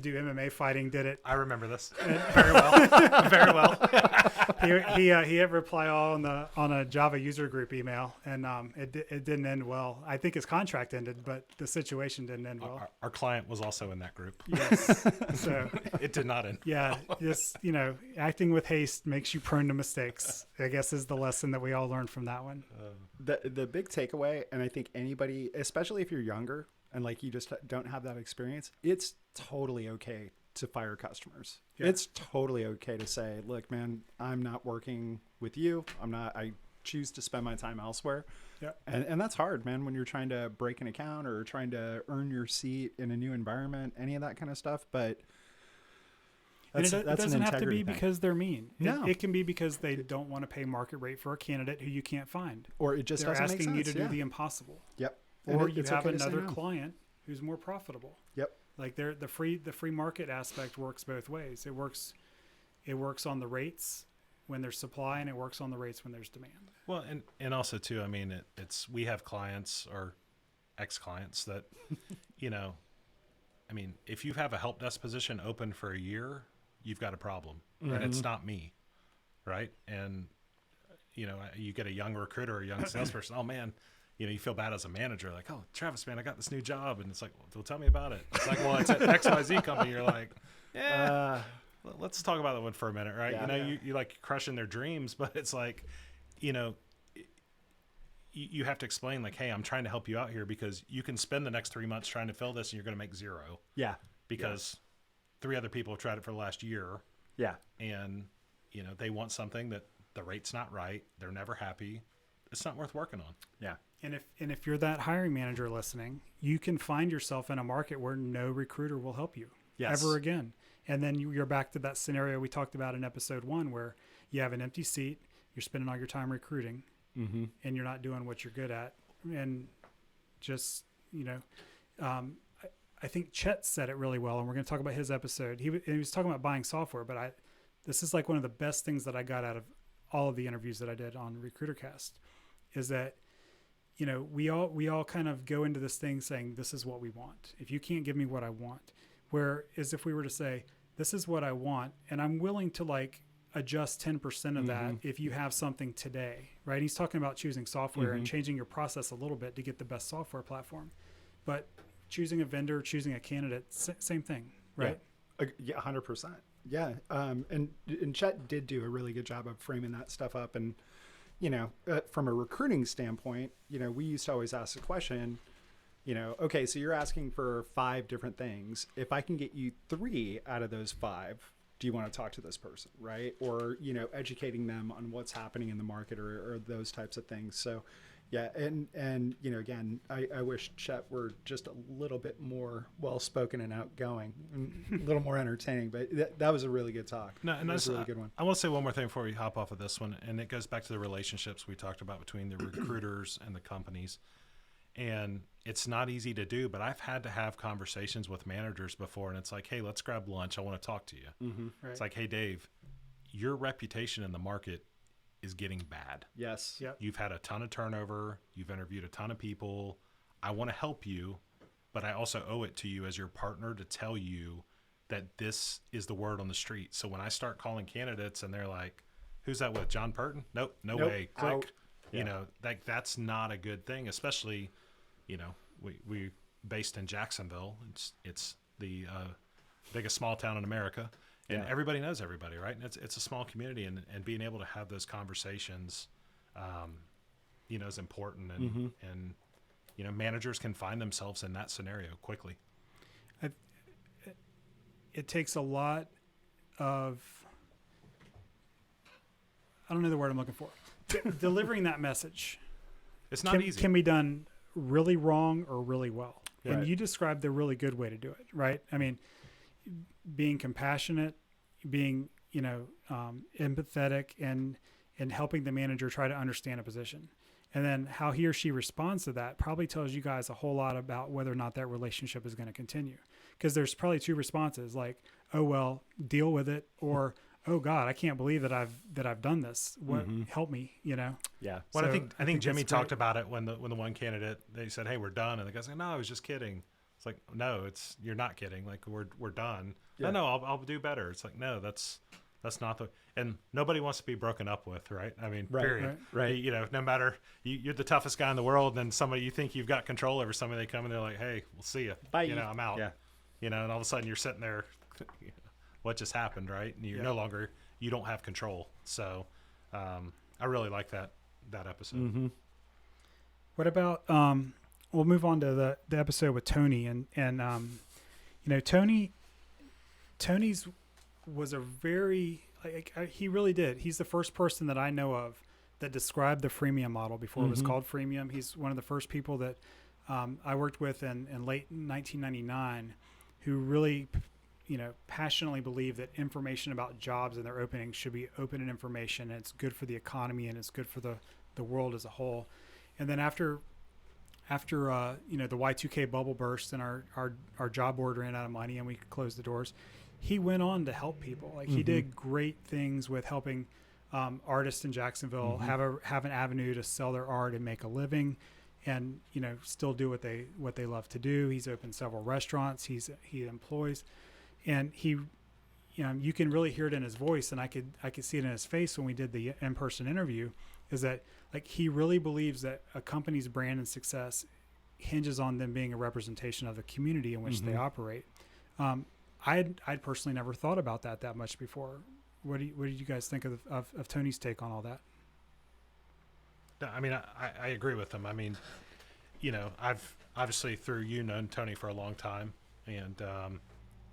A: do MMA fighting did it.
C: I remember this
A: very well. Very well. He had reply all on a Java user group email, and it didn't end well. I think his contract ended, but the situation didn't end well.
C: Our client was also in that group.
A: Yes. So
C: it did not end.
A: Yeah, just acting with haste makes you prone to mistakes, I guess, is the lesson that we all learned from that one.
B: The big takeaway, and I think anybody, especially if you're younger and like you just don't have that experience, it's totally okay to fire customers. Yeah. It's totally okay to say, look, man, I'm not working with you. I choose to spend my time elsewhere.
A: Yeah.
B: And that's hard, man, when you're trying to break an account or trying to earn your seat in a new environment, any of that kind of stuff. But
A: it doesn't have to be because they're mean.
B: No.
A: It can be because they don't want to pay market rate for a candidate who you can't find.
B: Or it just doesn't make sense.
A: They're asking you to do the impossible.
B: Yep.
A: Or you have another client who's more profitable.
B: Yep.
A: Like, the free market aspect works both ways. It works on the rates when there's supply, and it works on the rates when there's demand.
C: Well, and also too, I mean, we have clients, or ex-clients that, I mean, if you have a help desk position open for a year, you've got a problem, and it's not me, right? And you get a young recruiter or a young salesperson. Oh man, you feel bad as a manager, like, oh, Travis, man, I got this new job, and it's like, well, tell me about it. It's like, well, it's at XYZ company. You're like, yeah. Let's talk about that one for a minute, right? You like crushing their dreams, but it's like, you have to explain, like, hey, I'm trying to help you out here because you can spend the next 3 months trying to fill this and you're going to make zero.
B: Yeah.
C: Because 3 other people have tried it for the last year.
B: Yeah.
C: And, they want something that the rate's not right. They're never happy. It's not worth working on.
B: Yeah.
A: And if you're that hiring manager listening, you can find yourself in a market where no recruiter will help you ever again. And then you're back to that scenario we talked about in episode 1 where you have an empty seat, you're spending all your time recruiting, and you're not doing what you're good at. And just, I think Chet said it really well, and we're going to talk about his episode. He was talking about buying software, but this is like one of the best things that I got out of all of the interviews that I did on RecruiterCast is that, we all kind of go into this thing saying, this is what we want. If you can't give me what I want, whereas if we were to say, this is what I want, and I'm willing to like adjust 10% of that if you have something today, right? He's talking about choosing software and changing your process a little bit to get the best software platform, but choosing a vendor, choosing a candidate, same thing, right?
B: Yeah, 100%. Yeah. And Chet did do a really good job of framing that stuff up. And, from a recruiting standpoint, we used to always ask the question, okay, so you're asking for 5 different things. If I can get you 3 out of those 5, do you want to talk to this person, right? Or, educating them on what's happening in the market or those types of things. So, yeah. And again, I wish Chet were just a little bit more well-spoken and outgoing, and a little more entertaining, but that was a really good talk.
C: No, and that's
B: a really good one.
C: I want to say one more thing before we hop off of this one, and it goes back to the relationships we talked about between the recruiters and the companies. And it's not easy to do, but I've had to have conversations with managers before, and it's like, hey, let's grab lunch. I want to talk to you.
A: Right.
C: It's like, hey, Dave, your reputation in the market is getting bad.
B: Yes.
A: Yep.
C: You've had a ton of turnover. You've interviewed a ton of people. I want to help you, but I also owe it to you as your partner to tell you that this is the word on the street. So when I start calling candidates and they're like, who's that with? John Purton? Nope. No way. Click.
B: Out. Yeah.
C: That's not a good thing, especially, we based in Jacksonville. It's the biggest small town in America. And everybody knows everybody, right? And it's a small community, and being able to have those conversations, is important. And managers can find themselves in that scenario quickly.
A: It takes a lot of, I don't know the word I'm looking for, delivering that message.
C: It's not easy.
A: Can be done really wrong or really well.
B: Right.
A: And you described the really good way to do it, right? I mean, being compassionate, being, empathetic and helping the manager try to understand a position. And then how he or she responds to that probably tells you guys a whole lot about whether or not that relationship is going to continue. Because there's probably 2 responses, like, oh, well, deal with it, or, oh God, I can't believe that I've done this. What help me,
B: Yeah.
C: Well,
A: So
C: I think Jimmy
A: that's great.
C: talked about it when the one candidate, they said, hey, we're done. And the guy's like, no, I was just kidding. It's like, no, you're not kidding. Like, we're done.
B: Yeah.
C: No, I'll do better. It's like, no, that's not and nobody wants to be broken up with, right? I mean, period.
B: Right.
C: No matter, you're the toughest guy in the world, and somebody, you think you've got control over somebody, they come and they're like, hey, we'll see you.
B: Bye.
C: I'm out.
B: Yeah.
C: And all of a sudden you're sitting there, what just happened, right? And you're no longer, you don't have control. So I really like that episode.
A: What about, we'll move on to the episode with Tony and Tony's was a very, he really did. He's the first person that I know of that described the freemium model before it was called freemium. He's one of the first people that I worked with in late 1999 who really, passionately believed that information about jobs and their openings should be open and information, and it's good for the economy and it's good for the world as a whole. And then after the Y2K bubble burst and our job board ran out of money and we closed the doors, he went on to help people. Like he did great things with helping artists in Jacksonville have an avenue to sell their art and make a living. and still do what they love to do. He's opened several restaurants. He employs, and you can really hear it in his voice, and I could see it in his face when we did the in-person interview, is that like he really believes that a company's brand and success hinges on them being a representation of the community in which they operate. I'd personally never thought about that much before. What did you guys think of Tony's take on all that?
C: No, I mean, I agree with him. I mean, I've obviously through known Tony for a long time, and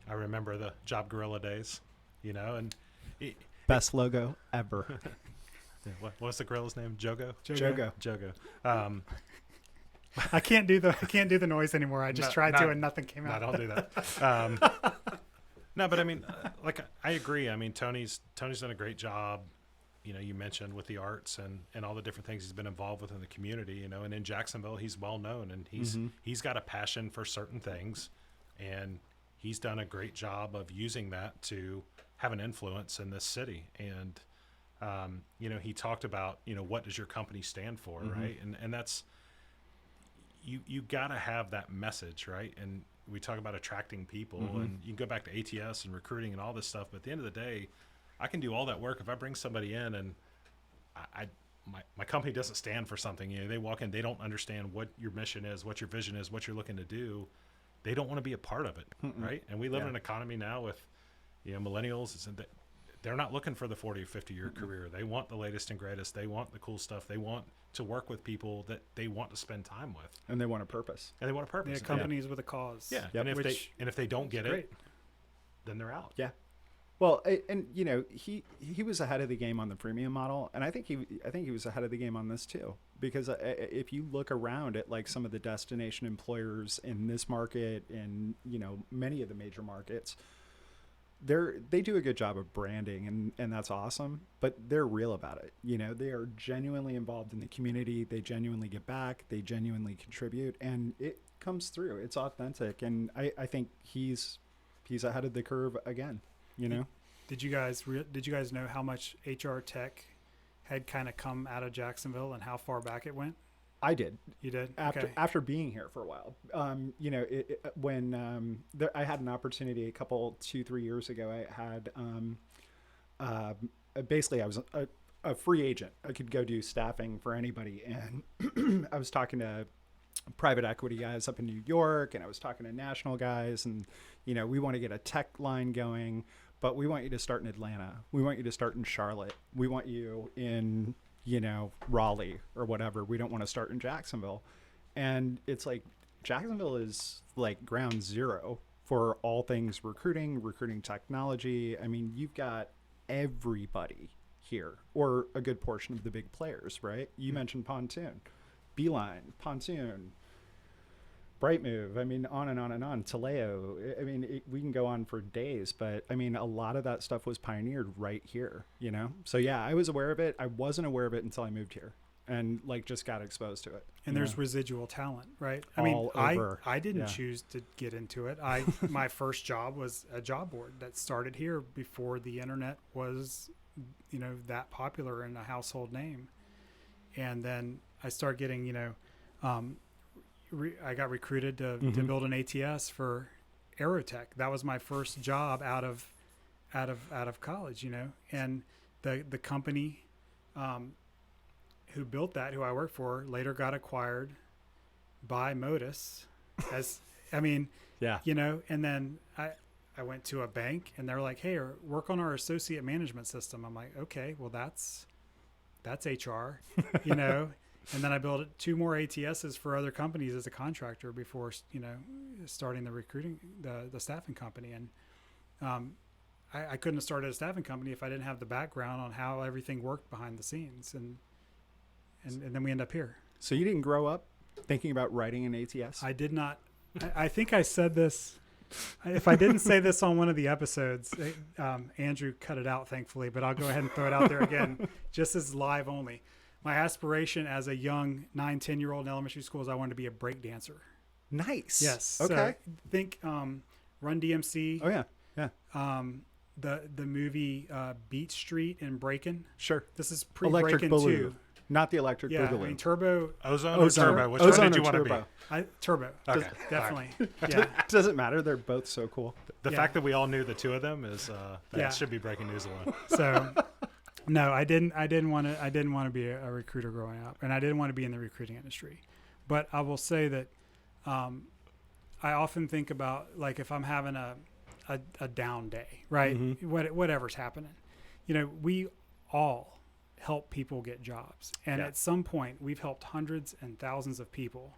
C: I remember the Job Gorilla days, and
B: best logo ever.
C: What's the gorilla's name? Jogo.
A: I can't do the noise anymore. I just tried to, and nothing came out.
C: No, don't do that. No, but I mean, I agree. I mean, Tony's done a great job. You mentioned with the arts and all the different things he's been involved with in the community. And in Jacksonville, he's well known, and he's got a passion for certain things, and he's done a great job of using that to have an influence in this city. And he talked about what does your company stand for, right? And that's you got to have that message, right? And we talk about attracting people, and you can go back to ATS and recruiting and all this stuff, but at the end of the day, I can do all that work if I bring somebody in and my company doesn't stand for something. They walk in, they don't understand what your mission is, what your vision is, what you're looking to do. They don't want to be a part of it, right? And we live in an economy now with millennials, they're not looking for the 40 or 50-year career. They want the latest and greatest. They want the cool stuff. They want to work with people that they want to spend time with.
B: And they want a purpose.
A: Yeah, companies with a cause.
C: Yeah. Yep. And if they don't get it, then they're out.
B: Yeah. Well, and he was ahead of the game on the freemium model, and I think he was ahead of the game on this too. Because if you look around at like some of the destination employers in this market and many of the major markets, they do a good job of branding, and that's awesome. But they're real about it. They are genuinely involved in the community. They genuinely give back. They genuinely contribute, and it comes through. It's authentic, and I think he's ahead of the curve again.
A: Did you guys know how much HR tech had kind of come out of Jacksonville and how far back it went?
B: I did.
A: You did?
B: After being here for a while. When I had an opportunity 2-3 years ago, I had basically I was a free agent. I could go do staffing for anybody, and I was talking to private equity guys up in New York, and I was talking to national guys, and we want to get a tech line going, but we want you to start in Atlanta. We want you to start in Charlotte. We want you in Raleigh or whatever. We don't want to start in Jacksonville. And it's like Jacksonville is like ground zero for all things recruiting technology. I mean, you've got everybody here, or a good portion of the big players, right? You mentioned Pontoon, Beeline, Pontoon, Brightmove. I mean, on and on and on. Taleo. I mean, we can go on for days, but I mean, a lot of that stuff was pioneered right here, So yeah, I was aware of it. I wasn't aware of it until I moved here and just got exposed to it.
A: And there's residual talent, right? I didn't choose to get into it. My first job was a job board that started here before the internet was, that popular and a household name. And then I started getting, I got recruited to build an ATS for Aerotech. That was my first job out of college, and the company who built that, who I worked for, later got acquired by Modus and then I went to a bank, and they're like, hey, work on our associate management system. I'm like, okay, well that's HR, And then I built 2 more ATSs for other companies as a contractor before, starting the recruiting, the staffing company. And I couldn't have started a staffing company if I didn't have the background on how everything worked behind the scenes. And then we end up here.
B: So you didn't grow up thinking about writing an ATS?
A: I did not. I think I said this. If I didn't say this on one of the episodes, Andrew cut it out, thankfully, but I'll go ahead and throw it out there again, just as live only. My aspiration as a young 9-10-year-old in elementary school is I wanted to be a break dancer.
B: Nice.
A: Yes.
B: Okay.
A: So think Run DMC.
B: Oh, yeah.
A: The movie Beat Street and Breakin'.
B: Sure.
A: This is pre-Breakin' 2.
B: Not the electric
A: Yeah, I
B: boogaloo.
A: mean turbo,
C: Ozone,
B: Ozone.
C: or turbo? Which
B: Ozone
C: one did you
B: or
C: want to be?
B: turbo?
A: turbo,
C: Okay.
A: definitely. Yeah,
B: Doesn't matter. They're both so cool.
C: The
A: Yeah.
C: fact that we all knew the two of them is that
A: Yeah.
C: should be breaking news alone.
A: so no, I didn't want to be a recruiter growing up, and I didn't want to be in the recruiting industry. But I will say that I often think about, like, if I'm having a down day, right? Whatever's happening, we all help people get jobs, and at some point we've helped hundreds and thousands of people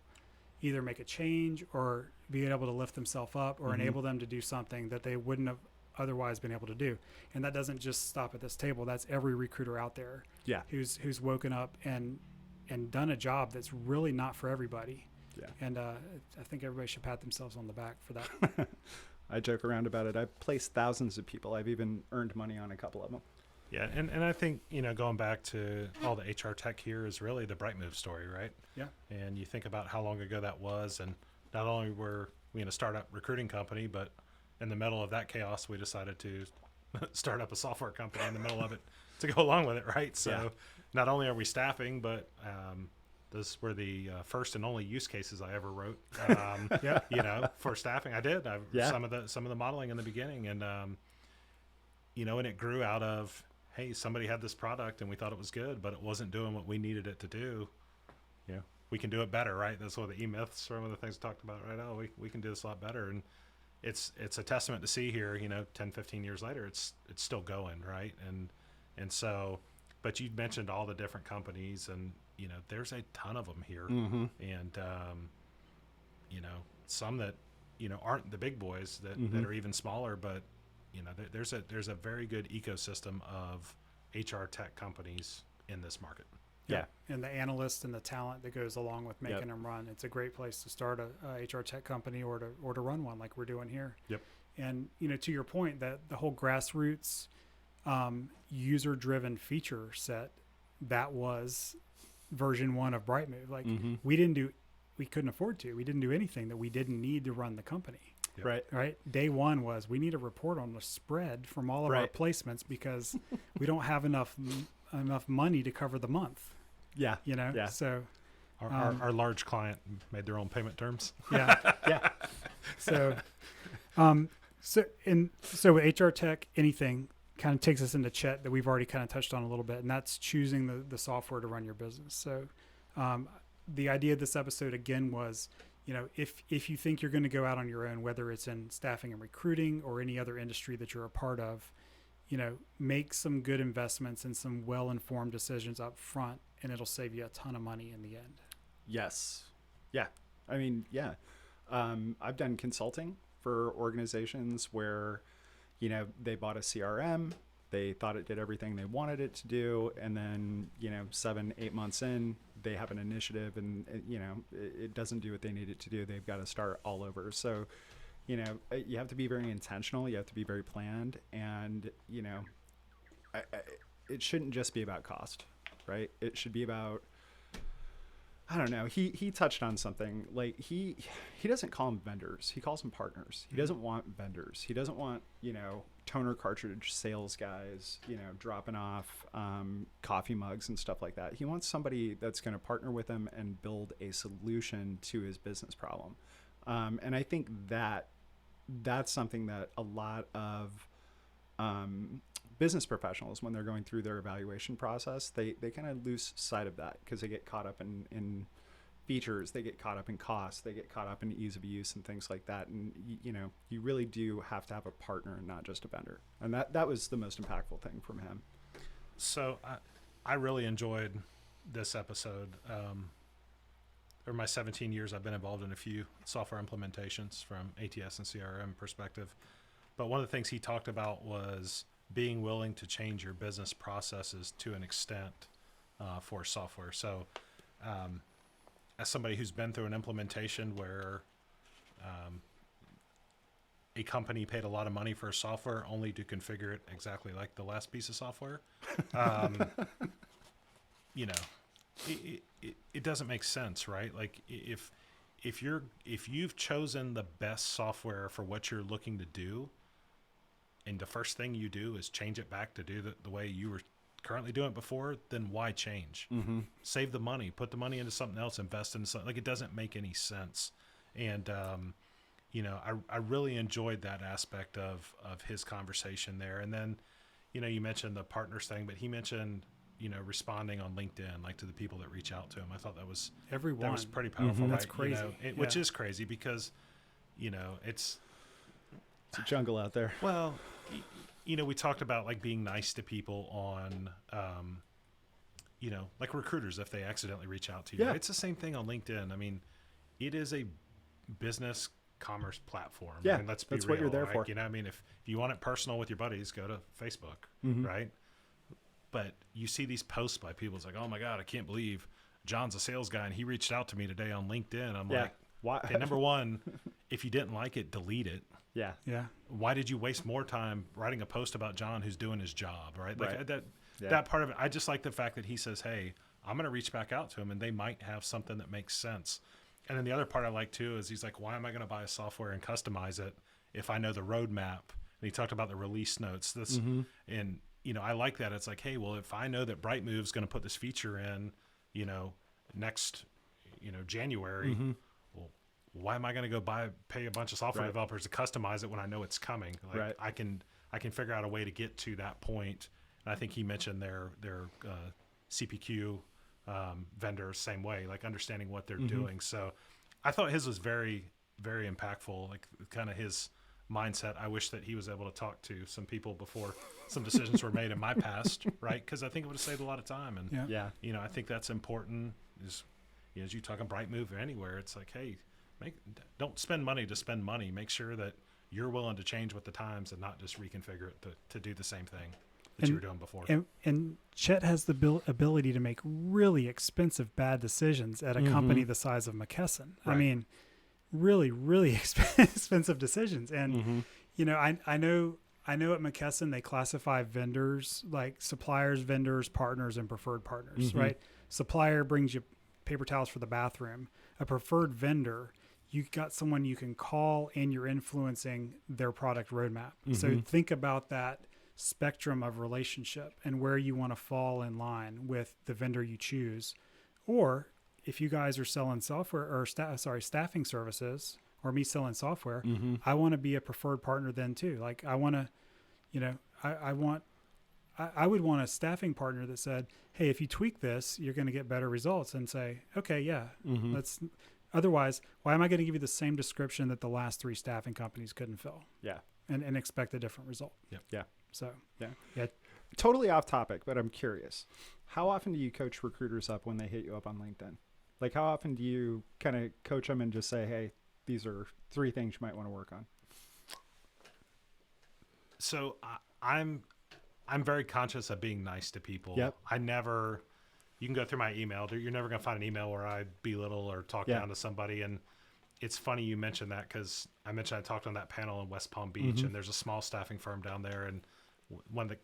A: either make a change or be able to lift themselves up or enable them to do something that they wouldn't have otherwise been able to do. And that doesn't just stop at this table. That's every recruiter out there who's woken up and done a job that's really not for everybody.
B: Yeah.
A: And I think everybody should pat themselves on the back for that.
B: I joke around about it. I've placed thousands of people. I've even earned money on a couple of them.
C: Yeah, and I think, going back to all the HR tech here is really the Brightmove story, right?
A: Yeah.
C: And you think about how long ago that was, and not only were we in a startup recruiting company, but in the middle of that chaos, we decided to start up a software company in the middle of it to go along with it, right? So not only are we staffing, but those were the first and only use cases I ever wrote, for staffing. I did some of the modeling in the beginning, and and it grew out of, hey, somebody had this product and we thought it was good, but it wasn't doing what we needed it to do. We can do it better, right? That's one of the E-myths, one of the things we talked about, right? Oh, we can do this a lot better. And it's a testament to see here, 10, 15 years later, it's still going, right? And so, but you mentioned all the different companies, and, there's a ton of them here. And, some that, aren't the big boys that are even smaller, but, there's a very good ecosystem of HR tech companies in this market.
B: Yeah.
A: And the analysts and the talent that goes along with making them run. It's a great place to start a HR tech company or to run one like we're doing here.
C: Yep.
A: And, to your point, that the whole grassroots user-driven feature set, that was version 1 of Brightmove. Like we couldn't afford to. We didn't do anything that we didn't need to run the company.
B: Yep.
A: Right. Day one was, we need a report on the spread from all of our placements because we don't have enough money to cover the month.
B: Yeah. Yeah.
A: So
C: our large client made their own payment terms.
A: Yeah.
B: Yeah.
A: So with HR tech, anything kind of takes us into Chet that we've already kind of touched on a little bit, and that's choosing the software to run your business. So the idea of this episode again was, if you think you're going to go out on your own, whether it's in staffing and recruiting or any other industry that you're a part of, make some good investments and some well-informed decisions up front, and it'll save you a ton of money in the end.
B: Yes. Yeah. I mean, yeah. I've done consulting for organizations where, they bought a CRM, they thought it did everything they wanted it to do, and then, 7-8 months in, they have an initiative and, it doesn't do what they need it to do. They've got to start all over. So, you have to be very intentional. You have to be very planned. And, it shouldn't just be about cost, right? It should be about, I don't know. He touched on something. Like he doesn't call them vendors. He calls them partners. He doesn't want vendors. He doesn't want, toner cartridge sales guys, dropping off coffee mugs and stuff like that. He wants somebody that's going to partner with him and build a solution to his business problem. And I think that's something that a lot of business professionals, when they're going through their evaluation process, they kind of lose sight of that because they get caught up in features, they get caught up in costs, they get caught up in ease of use and things like that. And you really do have to have a partner and not just a vendor. And that was the most impactful thing from him.
C: So I really enjoyed this episode. Over my 17 years, I've been involved in a few software implementations from ATS and CRM perspective. But one of the things he talked about was being willing to change your business processes to an extent for software. So as somebody who's been through an implementation where a company paid a lot of money for software only to configure it exactly like the last piece of software, it doesn't make sense, right? Like if you've chosen the best software for what you're looking to do, and the first thing you do is change it back to do the way you were currently doing it before, then why change?
B: Mm-hmm.
C: Save the money, put the money into something else, invest in something. Like, it doesn't make any sense. And, I really enjoyed that aspect of his conversation there. And then, you mentioned the partners thing, but he mentioned, responding on LinkedIn, like to the people that reach out to him. I thought that was pretty powerful, right?
A: That's crazy.
C: Which is crazy because, it's
B: a jungle out there.
C: Well, we talked about like being nice to people on, like recruiters, if they accidentally reach out to you.
B: Yeah.
C: It's the same thing on LinkedIn. I mean, it is a business commerce platform.
B: Yeah,
C: I mean, let's be
B: that's
C: real.
B: what you're there
C: like,
B: for.
C: If you want it personal with your buddies, go to Facebook,
B: Mm-hmm.
C: right? But you see these posts by people. It's like, oh my God, I can't believe John's a sales guy and he reached out to me today on LinkedIn. I'm like,
B: why?
C: okay, number one, if you didn't like it, delete it.
B: Yeah.
A: Yeah.
C: Why did you waste more time writing a post about John who's doing his job, right? Like
B: Right.
C: that part of it. I just like the fact that he says, hey, I'm going to reach back out to him and they might have something that makes sense. And then the other part I like too is he's like, why am I going to buy a software and customize it if I know the roadmap? And he talked about the release notes. And I like that. It's like, hey, well, if I know that Brightmove's going to put this feature in, next, January, well, why am I going to go pay a bunch of software developers to customize it when I know it's coming? Like, I can figure out a way to get to that point. And I think he mentioned their CPQ vendors same way, like understanding what they're doing. So I thought his was very, very impactful, like kind of his mindset. I wish that he was able to talk to some people before some decisions were made in my past, right? Because I think it would have saved a lot of time. And, I think that's important is, as you talk on Brightmove or anywhere, it's like, hey, don't spend money to spend money. Make sure that you're willing to change with the times and not just reconfigure it to do the same thing that you were doing before.
A: And Chet has the ability to make really expensive, bad decisions at a company the size of McKesson.
C: Right.
A: I mean, really, really expensive decisions. And, I know at McKesson, they classify vendors like suppliers, vendors, partners, and preferred partners, right? Supplier brings you paper towels for the bathroom. A preferred vendor, you got someone you can call and you're influencing their product roadmap. So think about that spectrum of relationship and where you want to fall in line with the vendor you choose. Or if you guys are selling software or staffing services, or me selling software, I want to be a preferred partner then too. Like I want to, I would want a staffing partner that said, hey, if you tweak this, you're going to get better results, and say, okay, yeah, otherwise, why am I going to give you the same description that the last 3 staffing companies couldn't fill?
B: Yeah.
A: And expect a different result.
C: Yep.
B: Yeah.
A: So,
B: yeah. Totally off topic, but I'm curious. How often do you coach recruiters up when they hit you up on LinkedIn? Like, how often do you kind of coach them and just say, hey, these are 3 things you might want to work on?
C: So I'm very conscious of being nice to people.
B: Yep.
C: You can go through my email. You're never going to find an email where I belittle or talk down to somebody. And it's funny you mentioned that, because I talked on that panel in West Palm Beach, and there's a small staffing firm down there. And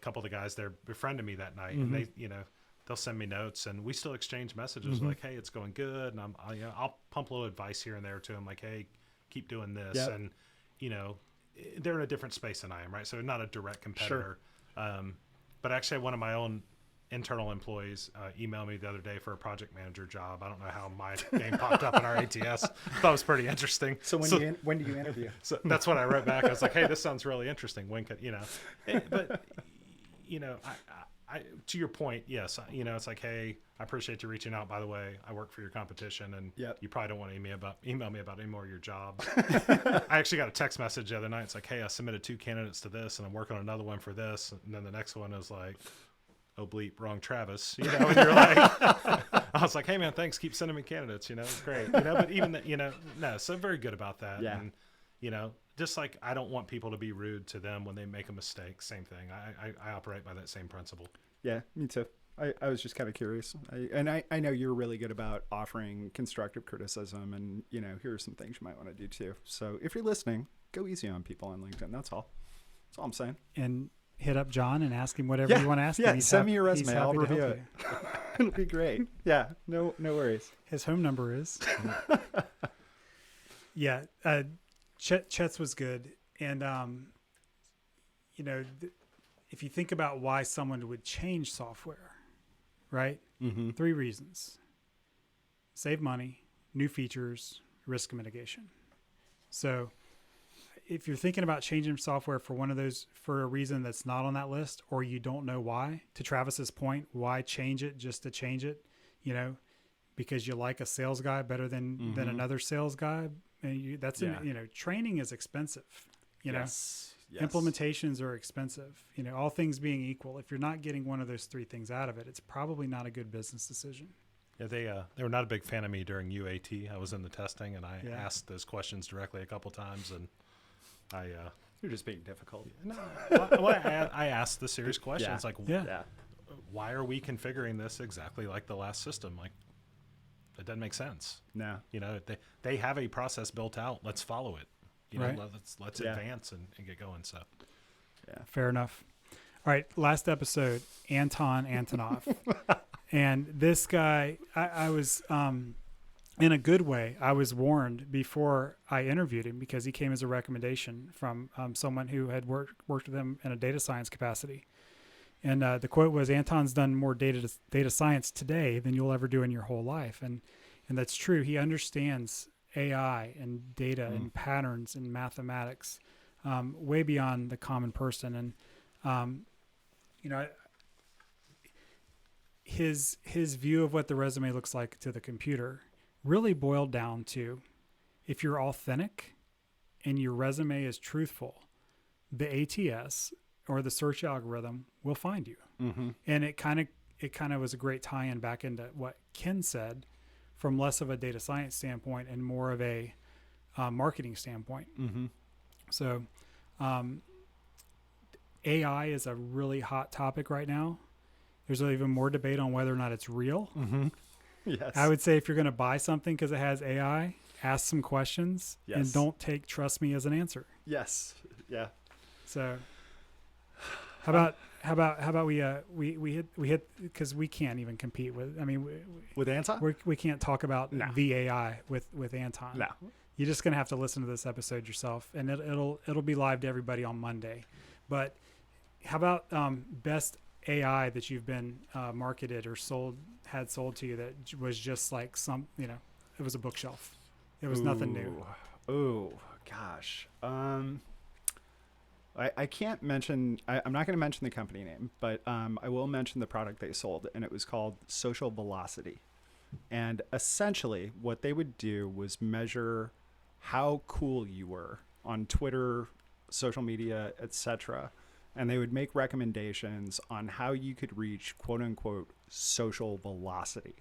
C: couple of the guys there befriended me that night, and they, they'll send me notes, and we still exchange messages like, hey, it's going good. And I'll pump a little advice here and there to them, like, hey, keep doing this.
B: Yep.
C: And, they're in a different space than I am, right? So not a direct competitor. Sure. But actually one of my own internal employees emailed me the other day for a project manager job. I don't know how my name popped up in our ATS. Thought it was pretty interesting.
B: So when do you interview?
C: So that's what I wrote back. I was like, hey, this sounds really interesting. When could, but I to your point, yes, it's like, hey, I appreciate you reaching out. By the way, I work for your competition, and you probably don't want to email me about any more of your jobs. I actually got a text message the other night. It's like, hey, I submitted 2 candidates to this, and I'm working on another one for this. And then the next one is like, oh bleep, wrong Travis. And you're like, I was like, hey man, thanks. Keep sending me candidates. It's great. But even that, no, so I'm very good about that.
B: Yeah.
C: And, just like I don't want people to be rude to them when they make a mistake. Same thing. I operate by that same principle.
B: Yeah, me too. I was just kind of curious. I know you're really good about offering constructive criticism, and, here are some things you might want to do too. So if you're listening, go easy on people on LinkedIn. That's all. That's all I'm saying.
A: And hit up John and ask him whatever you want to ask him.
B: Send me your resume. I'll review it. It'll be great. Yeah, no worries.
A: His home number is. Chet's was good. And, if you think about why someone would change software, right?
B: Mm-hmm.
A: 3 reasons: save money, new features, risk mitigation. So if you're thinking about changing software for one of those, for a reason that's not on that list, or you don't know why, to Travis's point, why change it just to change it, because you like a sales guy better than another sales guy. And training is expensive,
B: Yes.
A: implementations are expensive, all things being equal. If you're not getting one of those 3 things out of it, it's probably not a good business decision.
C: Yeah, they were not a big fan of me during UAT. I was in the testing, and I asked those questions directly a couple times, and
B: You're just being difficult.
C: No, I asked the serious questions, like, why are we configuring this exactly like the last system? Like, it doesn't make sense.
B: No.
C: They have a process built out. Let's follow it.
A: Right.
C: Let's advance and get going. So,
A: Fair enough. All right, last episode, Anton Antonov. And this guy, I was, in a good way, I was warned before I interviewed him, because he came as a recommendation from someone who had worked with him in a data science capacity. And the quote was, "Anton's done more data science today than you'll ever do in your whole life." And that's true. He understands AI and data and patterns and mathematics way beyond the common person. And, his view of what the resume looks like to the computer really boiled down to, if you're authentic and your resume is truthful, the ATS or the search algorithm will find you.
B: Mm-hmm.
A: And it kind of was a great tie-in back into what Ken said, from less of a data science standpoint and more of a marketing standpoint.
B: Mm-hmm.
A: So AI is a really hot topic right now. There's even more debate on whether or not it's real.
B: Mm-hmm. Yes.
A: I would say if you're going to buy something because it has AI, ask some questions and don't take "trust me" as an answer.
B: Yes. Yeah.
A: So how about we hit, because we can't even compete with,
B: With Anton?
A: we can't talk about the AI with Anton.
B: No.
A: You're just going to have to listen to this episode yourself, and it'll be live to everybody on Monday. But how about best AI that you've been marketed or sold to you that was just like it was a bookshelf. It was nothing new.
B: Oh gosh. I can't mention, I'm not going to mention the company name, but I will mention the product they sold, and it was called Social Velocity. And essentially what they would do was measure how cool you were on Twitter, social media, etc. And they would make recommendations on how you could reach "quote unquote" social velocity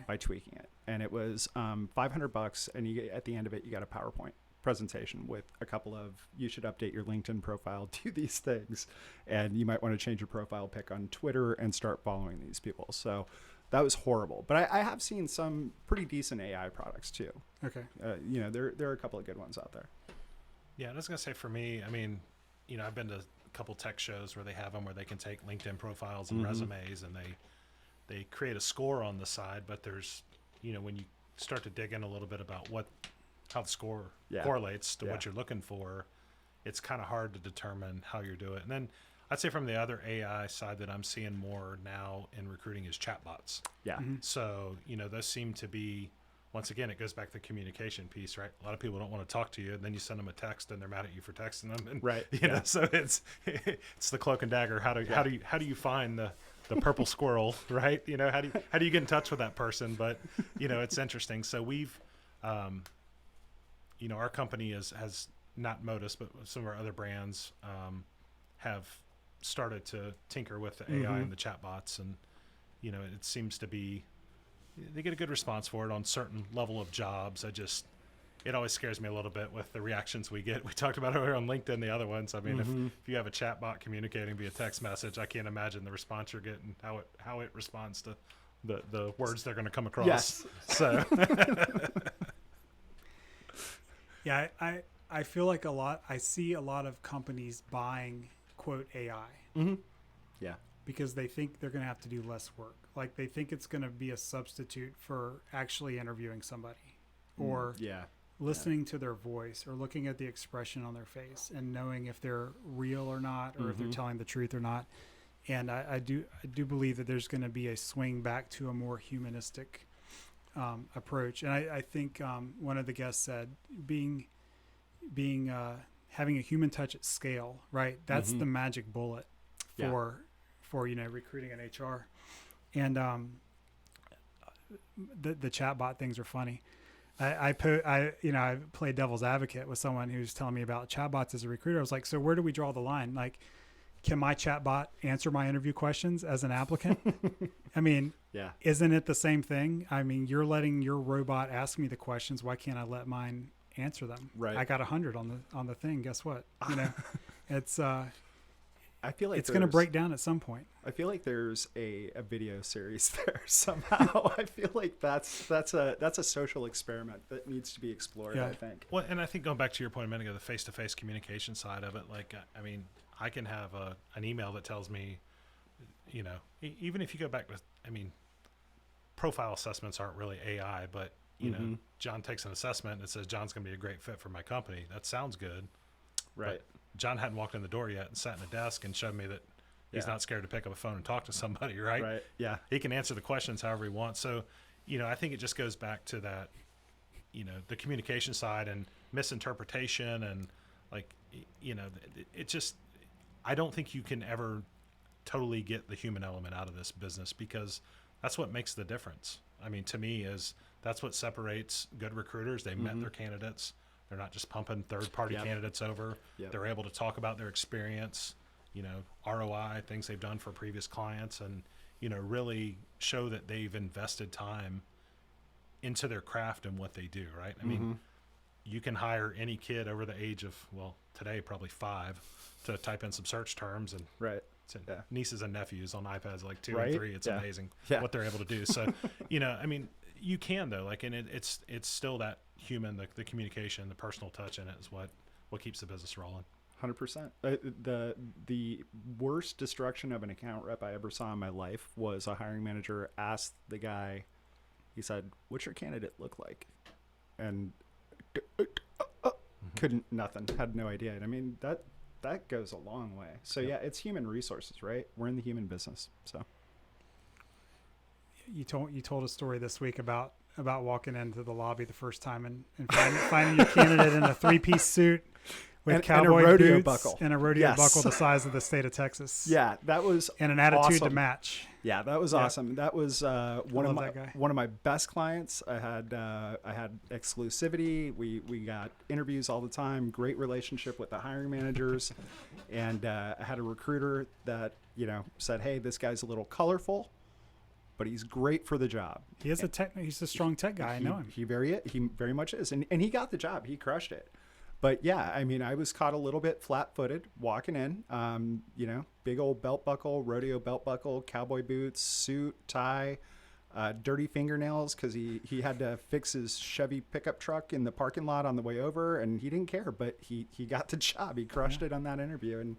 B: by tweaking it. And it was $500, and at the end of it, you got a PowerPoint presentation with a couple of, you should update your LinkedIn profile, do these things, and you might want to change your profile pic on Twitter and start following these people. So that was horrible. But I have seen some pretty decent AI products too.
A: Okay.
B: There are a couple of good ones out there.
C: Yeah, I was gonna say, for me, I've been to couple tech shows where they have them where they can take LinkedIn profiles and resumes, and they create a score on the side, but there's when you start to dig in a little bit about how the score correlates to what you're looking for, it's kind of hard to determine how you're doing. And then I'd say from the other AI side that I'm seeing more now in recruiting is chatbots. So those seem to be, once again, it goes back to the communication piece, right? A lot of people don't want to talk to you, and then you send them a text, and they're mad at you for texting them. And,
B: right.
C: So it's the cloak and dagger. How do you find the purple squirrel, right? How do you get in touch with that person? But it's interesting. So we've, our company has not Modus, but some of our other brands have started to tinker with the AI and the chatbots, and it seems to be. They get a good response for it on certain level of jobs. It always scares me a little bit with the reactions we get. We talked about it earlier on LinkedIn, the other ones. If you have a chat bot communicating via text message, I can't imagine the response you're getting, how it responds to the words they're going to come across.
B: Yes.
C: So
A: yeah, I feel like I see a lot of companies buying quote AI.
B: Mm-hmm. Yeah.
A: Because they think they're going to have to do less work. Like they think it's going to be a substitute for actually interviewing somebody, or listening to their voice or looking at the expression on their face and knowing if they're real or not, or if they're telling the truth or not. And I do believe that there's going to be a swing back to a more humanistic approach. And I think one of the guests said having a human touch at scale, right? That's the magic bullet for recruiting and HR. And the chatbot things are funny. I played devil's advocate with someone who's telling me about chatbots as a recruiter. I was like, so where do we draw the line? Like, can my chatbot answer my interview questions as an applicant? I mean, isn't it the same thing? I mean, you're letting your robot ask me the questions. Why can't I let mine answer them?
B: Right.
A: I got 100 on the thing. Guess what? It's
B: I feel like
A: it's going to break down at some point.
B: I feel like there's a video series there somehow. I feel like that's a social experiment that needs to be explored. I think.
C: Well, and I think going back to your point a minute ago, the face-to-face communication side of it, like, I mean, I can have an email that tells me, even if you go back to, I mean, profile assessments aren't really AI, but you know, John takes an assessment and it says John's going to be a great fit for my company. That sounds good,
B: right?
C: But John hadn't walked in the door yet and sat in a desk and showed me that he's not scared to pick up a phone and talk to somebody, right?
B: Right. Yeah.
C: He can answer the questions however he wants. So, I think it just goes back to that, the communication side and misinterpretation and it just, I don't think you can ever totally get the human element out of this business because that's what makes the difference. I mean, to me that's what separates good recruiters. They met their candidates. They're not just pumping third-party candidates over. They're able to talk about their experience, ROI, things they've done for previous clients, and, really show that they've invested time into their craft and what they do, right? I mean, you can hire any kid over the age of, well, today probably 5 to type in some search terms and nieces and nephews on iPads like 2 and 3. It's amazing what they're able to do. So, I mean, you can though, like, and it's still that human, the communication, the personal touch in it is what keeps the business rolling.
B: 100%. The worst destruction of an account rep I ever saw in my life was a hiring manager asked the guy, he said, "What's your candidate look like?" And nothing, had no idea. And I mean, that goes a long way. So it's human resources, right? We're in the human business. So
A: you told a story this week about walking into the lobby the first time and finding your candidate in a 3-piece suit with cowboy
B: and a rodeo
A: boots
B: buckle.
A: And a rodeo buckle the size of the state of Texas.
B: Yeah, that was
A: and an attitude
B: awesome
A: to match.
B: Yeah, that was awesome. That was one of my best clients. I had exclusivity. We got interviews all the time. Great relationship with the hiring managers, and I had a recruiter that said, "Hey, this guy's a little colorful, but he's great for the job."
A: He's a strong tech guy. I know him.
B: He very much is, and he got the job. He crushed it. But yeah, I mean, I was caught a little bit flat-footed walking in. Big old belt buckle, rodeo belt buckle, cowboy boots, suit, tie, dirty fingernails because he had to fix his Chevy pickup truck in the parking lot on the way over, and he didn't care. But he got the job. He crushed it on that interview, and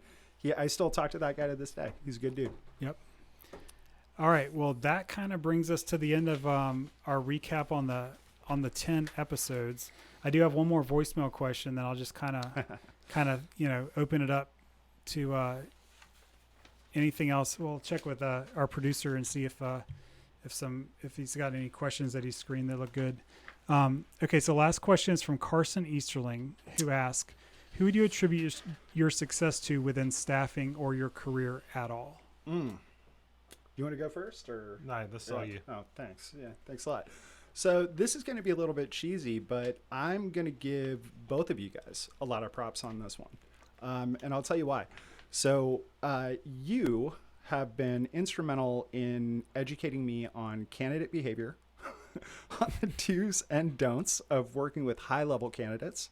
B: I still talk to that guy to this day. He's a good dude.
A: Yep. All right. Well, that kind of brings us to the end of our recap on the 10 episodes. I do have one more voicemail question, then I'll just kind of open it up to anything else. We'll check with our producer and see if he's got any questions that he's screened that look good. Okay, so last question is from Carson Easterling, who asks, who would you attribute your success to within staffing or your career at all?
B: You want to go first, or
C: no? This is all you.
B: Oh, thanks. Yeah, thanks a lot. So this is going to be a little bit cheesy, but I'm going to give both of you guys a lot of props on this one. And I'll tell you why. So you have been instrumental in educating me on candidate behavior, on the do's and don'ts of working with high-level candidates.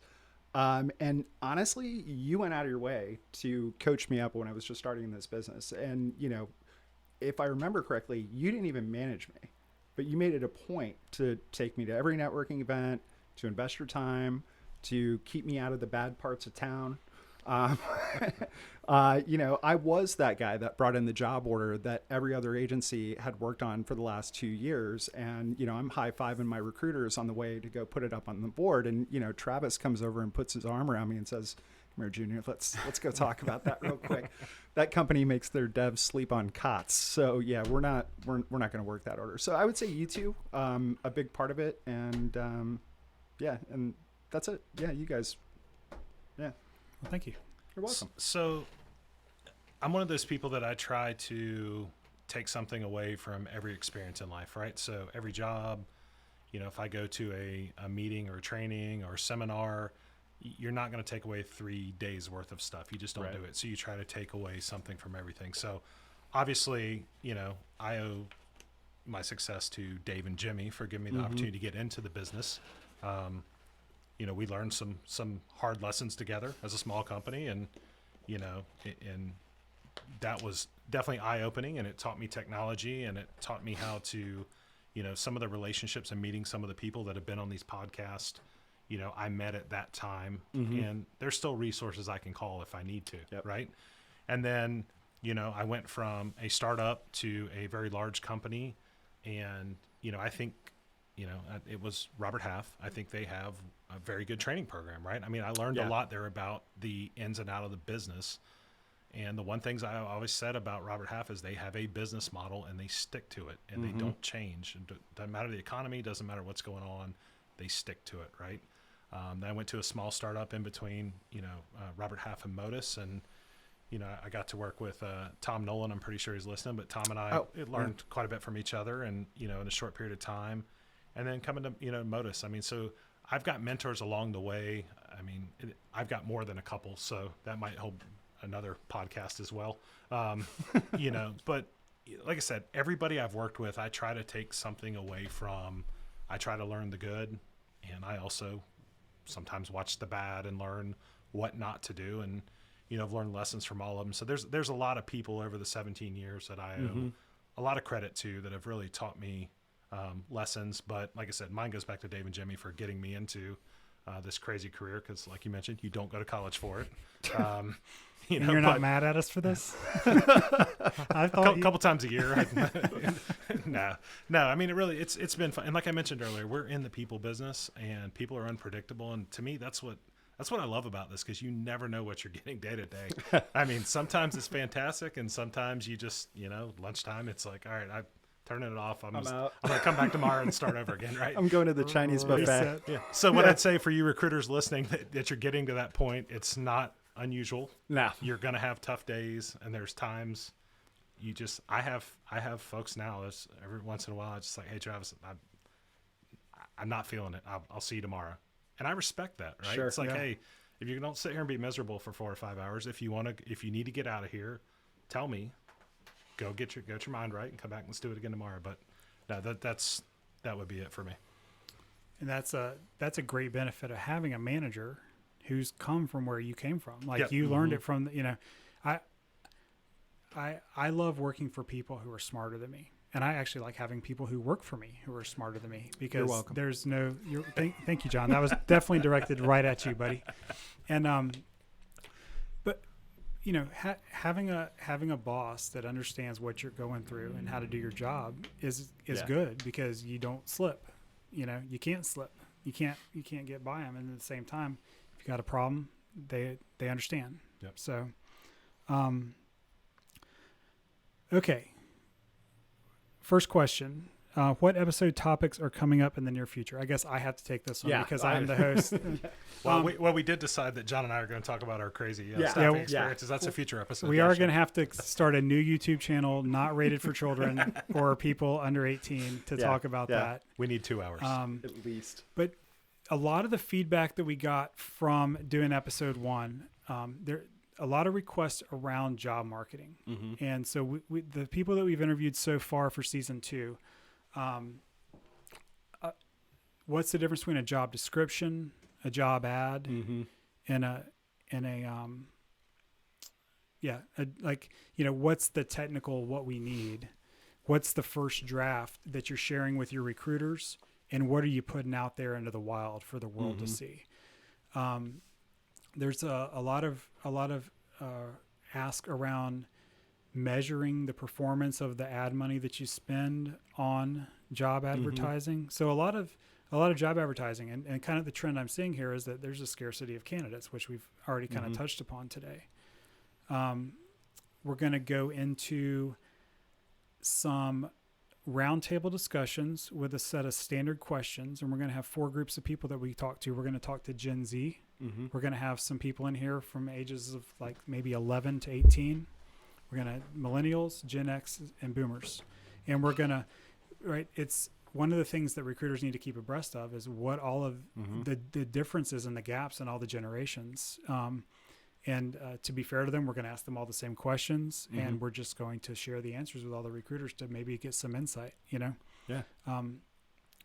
B: And honestly, you went out of your way to coach me up when I was just starting in this business. And, if I remember correctly, you didn't even manage me. But you made it a point to take me to every networking event, to invest your time, to keep me out of the bad parts of town. I was that guy that brought in the job order that every other agency had worked on for the last 2 years. And, I'm high-fiving my recruiters on the way to go put it up on the board. And, Travis comes over and puts his arm around me and says, "Come here, Junior, let's go talk about that real quick." That company makes their devs sleep on cots. So yeah, we're not going to work that order. So I would say you two, a big part of it. And, and that's it. Yeah, you guys. Yeah.
A: Well, thank you.
B: You're welcome.
C: So I'm one of those people that I try to take something away from every experience in life, right? So every job, if I go to a meeting or a training or a seminar, you're not going to take away 3 days worth of stuff. You just don't do it. So you try to take away something from everything. So obviously, I owe my success to Dave and Jimmy for giving me the opportunity to get into the business. We learned some hard lessons together as a small company, and and that was definitely eye-opening, and it taught me technology, and it taught me how to, some of the relationships and meeting some of the people that have been on these podcasts, I met at that time, and there's still resources I can call if I need to, right? And then, I went from a startup to a very large company, and, I think, it was Robert Half. I think they have a very good training program, right? I mean, I learned a lot there about the ins and out of the business. And the one things I always said about Robert Half is they have a business model and they stick to it, and they don't change. It doesn't matter the economy, doesn't matter what's going on, they stick to it, right? Then I went to a small startup in between, Robert Half and Modus, and I got to work with Tom Nolan. I'm pretty sure he's listening, but Tom and I learned quite a bit from each other, and in a short period of time. And then coming to Modus, I mean, so I've got mentors along the way. I mean, I've got more than a couple, so that might hold another podcast as well. But like I said, everybody I've worked with, I try to take something away from. I try to learn the good, and I also sometimes watch the bad and learn what not to do. And I've learned lessons from all of them. So there's a lot of people over the 17 years that I owe a lot of credit to that have really taught me lessons. But like I said, mine goes back to Dave and Jimmy for getting me into this crazy career, because like you mentioned, you don't go to college for it.
A: You're not mad at us for this?
C: I thought a couple times a year. No. I mean, it's been fun. And like I mentioned earlier, we're in the people business, and people are unpredictable. And to me, that's what I love about this, because you never know what you're getting day to day. I mean, sometimes it's fantastic, and sometimes you just, lunchtime, it's like, all right, I'm turning it off. I'm going to come back tomorrow and start over again, right?
B: I'm going to the Chinese buffet.
C: Yeah. So what I'd say for you recruiters listening, that you're getting to that point, it's not unusual.
B: No.
C: You're going to have tough days, and there's times I have folks now, every once in a while, it's just like, hey, Travis, I'm not feeling it. I'll see you tomorrow. And I respect that, right?
B: Sure,
C: it's like, hey, if you don't sit here and be miserable for 4 or 5 hours, if you need to get out of here, tell me. Go get your mind right and come back and let's do it again tomorrow. But no, that would be it for me. And
A: that's a great benefit of having a manager who's come from where you came from. Like you learned it from, I love working for people who are smarter than me. And I actually like having people who work for me who are smarter than me, because there's no, thank you, John. That was definitely directed right at you, buddy. And, but having a boss that understands what you're going through and how to do your job is good, because you don't slip. You can't slip. You can't get by them. And at the same time, if you got a problem, they understand.
C: Yep.
A: So, okay. First question. What episode topics are coming up in the near future? I guess I have to take this one because I'm the host.
C: We did decide that John and I are going to talk about our crazy staffing experiences. That's a future episode.
A: We are going to have to start a new YouTube channel not rated for children or people under 18 to talk about that.
C: We need 2 hours.
B: At least.
A: But a lot of the feedback that we got from doing episode 1, a lot of requests around job marketing. Mm-hmm. And so the people that we've interviewed so far for season 2, what's the difference between a job description, a job ad, what's the technical, what we need? What's the first draft that you're sharing with your recruiters, and what are you putting out there into the wild for the world to see? there's a lot of ask around measuring the performance of the ad money that you spend on job advertising. So a lot of job advertising and kind of the trend I'm seeing here is that there's a scarcity of candidates, which we've already kind of touched upon today. We're going to go into some roundtable discussions with a set of standard questions, and we're going to have 4 groups of people that we talk to. We're going to talk to Gen Z. We're going to have some people in here from ages of like maybe 11 to 18. We're going to millennials, Gen X, and boomers. And we're going to, right, it's one of the things that recruiters need to keep abreast of is what all of the differences and the gaps in all the generations. And to be fair to them, we're going to ask them all the same questions, and we're just going to share the answers with all the recruiters to maybe get some insight, you know?
B: Yeah.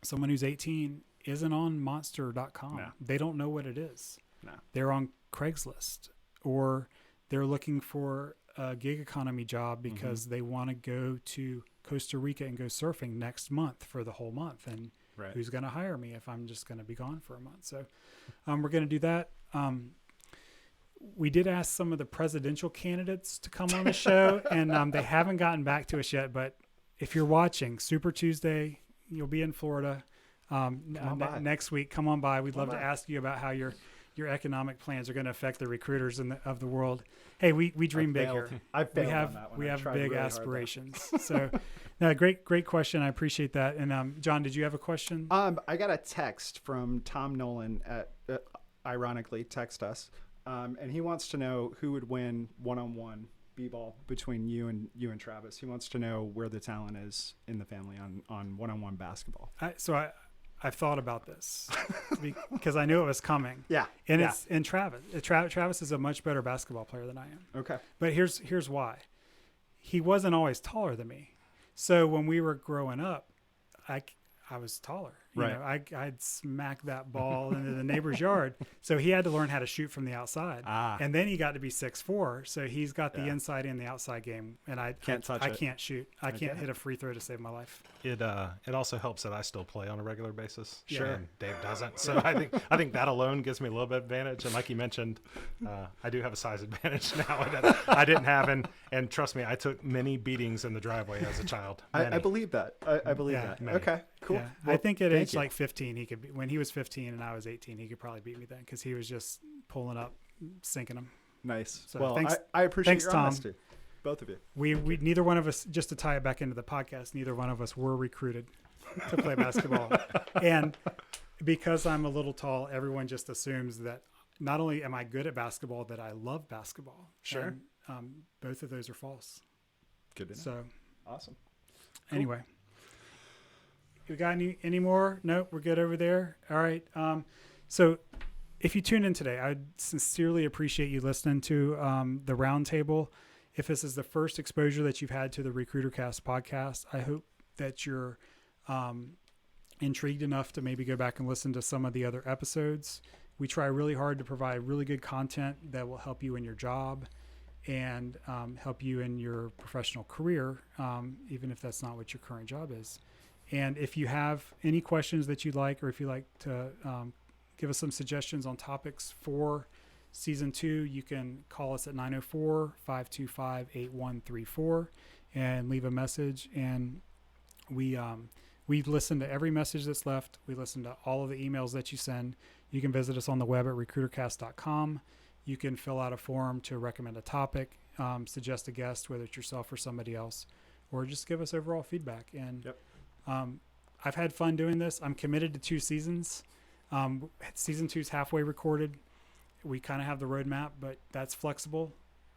A: Someone who's 18 isn't on monster.com.
B: No.
A: They don't know what it is.
B: No.
A: They're on Craigslist, or they're looking for a gig economy job because they want to go to Costa Rica and go surfing next month for the whole month. And who's going to hire me if I'm just going to be gone for a month? So we're going to do that. We did ask some of the presidential candidates to come on the show, and they haven't gotten back to us yet. But if you're watching Super Tuesday, you'll be in Florida next week. Come on by. We'd love to ask you about how your economic plans are going to affect the recruiters of the world. Hey, we dream big here. We have big aspirations. So, no, great question. I appreciate that. And John, did you have a question?
B: I got a text from Tom Nolan ironically text us. And he wants to know who would win one-on-one b-ball between you and Travis. He wants to know where the talent is in the family on one-on-one basketball.
A: I've thought about this because I knew it was coming.
B: Yeah.
A: And Travis. Travis is a much better basketball player than I am.
B: Okay.
A: But here's why. He wasn't always taller than me. So when we were growing up, I was taller. You know, I'd smack that ball into the neighbor's yard. So he had to learn how to shoot from the outside. And then he got to be 6'4". So he's got the inside and the outside game. And I can't shoot. I can't hit a free throw to save my life.
C: It also helps that I still play on a regular basis. Sure. And Dave doesn't. So I think that alone gives me a little bit of advantage. And like you mentioned, I do have a size advantage now that I didn't have. And trust me, I took many beatings in the driveway as a child.
B: I believe that. I believe that.
C: Many.
B: Okay. Cool.
A: Yeah. Well, I think at age like 15, he could when he was 15 and I was 18, he could probably beat me then because he was just pulling up, sinking them.
B: Nice.
A: So
B: well,
A: thanks,
B: I appreciate your
A: Tom.
B: honesty. Both of you.
A: We neither one of us, just to tie it back into the podcast, neither one of us were recruited to play basketball. And because I'm a little tall, everyone just assumes that not only am I good at basketball, that I love basketball.
B: Sure.
A: And, both of those are false.
B: Good to know.
A: So
B: awesome.
A: Anyway. You got any more? Nope, we're good over there. All right. So if you tuned in today, I sincerely appreciate you listening to the Roundtable. If this is the first exposure that you've had to the RecruiterCast podcast, I hope that you're intrigued enough to maybe go back and listen to some of the other episodes. We try really hard to provide really good content that will help you in your job and help you in your professional career, even if that's not what your current job is. And if you have any questions that you'd like, or if you'd like to give us some suggestions on topics for season 2, you can call us at 904-525-8134 and leave a message. And we listen to every message that's left. We listen to all of the emails that you send. You can visit us on the web at recruitercast.com. You can fill out a form to recommend a topic, suggest a guest, whether it's yourself or somebody else, or just give us overall feedback. And I've had fun doing this. I'm committed to 2 seasons. Season 2 is halfway recorded. We kind of have the roadmap, but that's flexible.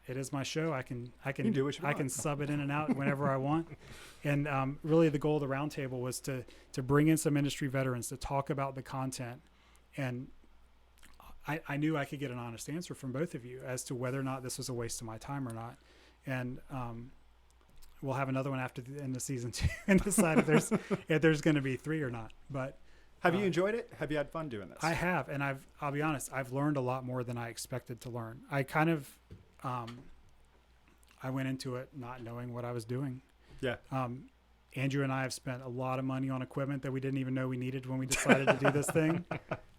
A: It is my show. I can
B: do what you want.
A: I can sub it in and out whenever I want. And really, the goal of the Roundtable was to bring in some industry veterans to talk about the content. And I knew I could get an honest answer from both of you as to whether or not this was a waste of my time or not. And we'll have another one after the end of season 2 and decide if there's going to be 3 or not. But
B: have you enjoyed it? Have you had fun doing this?
A: I have, and I'll be honest, I've learned a lot more than I expected to learn. I kind of I went into it not knowing what I was doing.
B: Yeah.
A: Andrew and I have spent a lot of money on equipment that we didn't even know we needed when we decided to do this thing,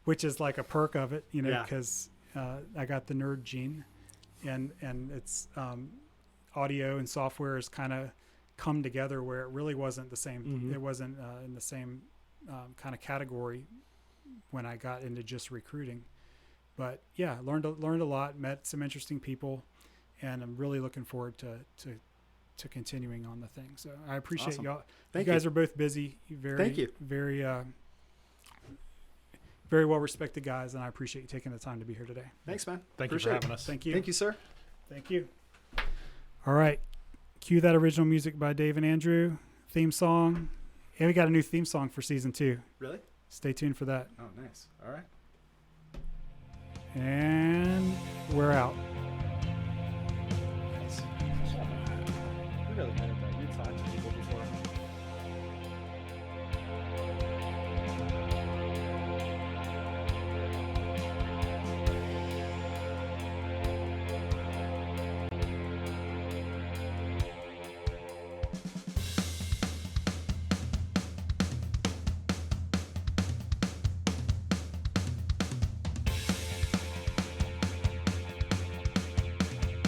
A: which is like a perk of it, because I got the nerd gene, and it's audio and software has kind of come together where it really wasn't the same.
B: Mm-hmm.
A: It wasn't in the same kind of category when I got into just recruiting. But yeah, learned a lot, met some interesting people, and I'm really looking forward to continuing on the thing. So I appreciate
B: Awesome.
A: y'all.
B: Thank
A: you guys
B: you.
A: are both busy. Very,
B: Thank you.
A: Very, very well respected guys, and I appreciate you taking the time to be here today.
B: Thanks, man.
C: Thank you
B: Appreciate
C: for
B: it.
C: having us.
A: Thank you.
B: Thank you, sir.
A: Thank you. All right. Cue that original music by Dave and Andrew. Theme song. And we got a new theme song for season 2.
B: Really?
A: Stay tuned for that.
B: Oh, nice. All right.
A: And we're out.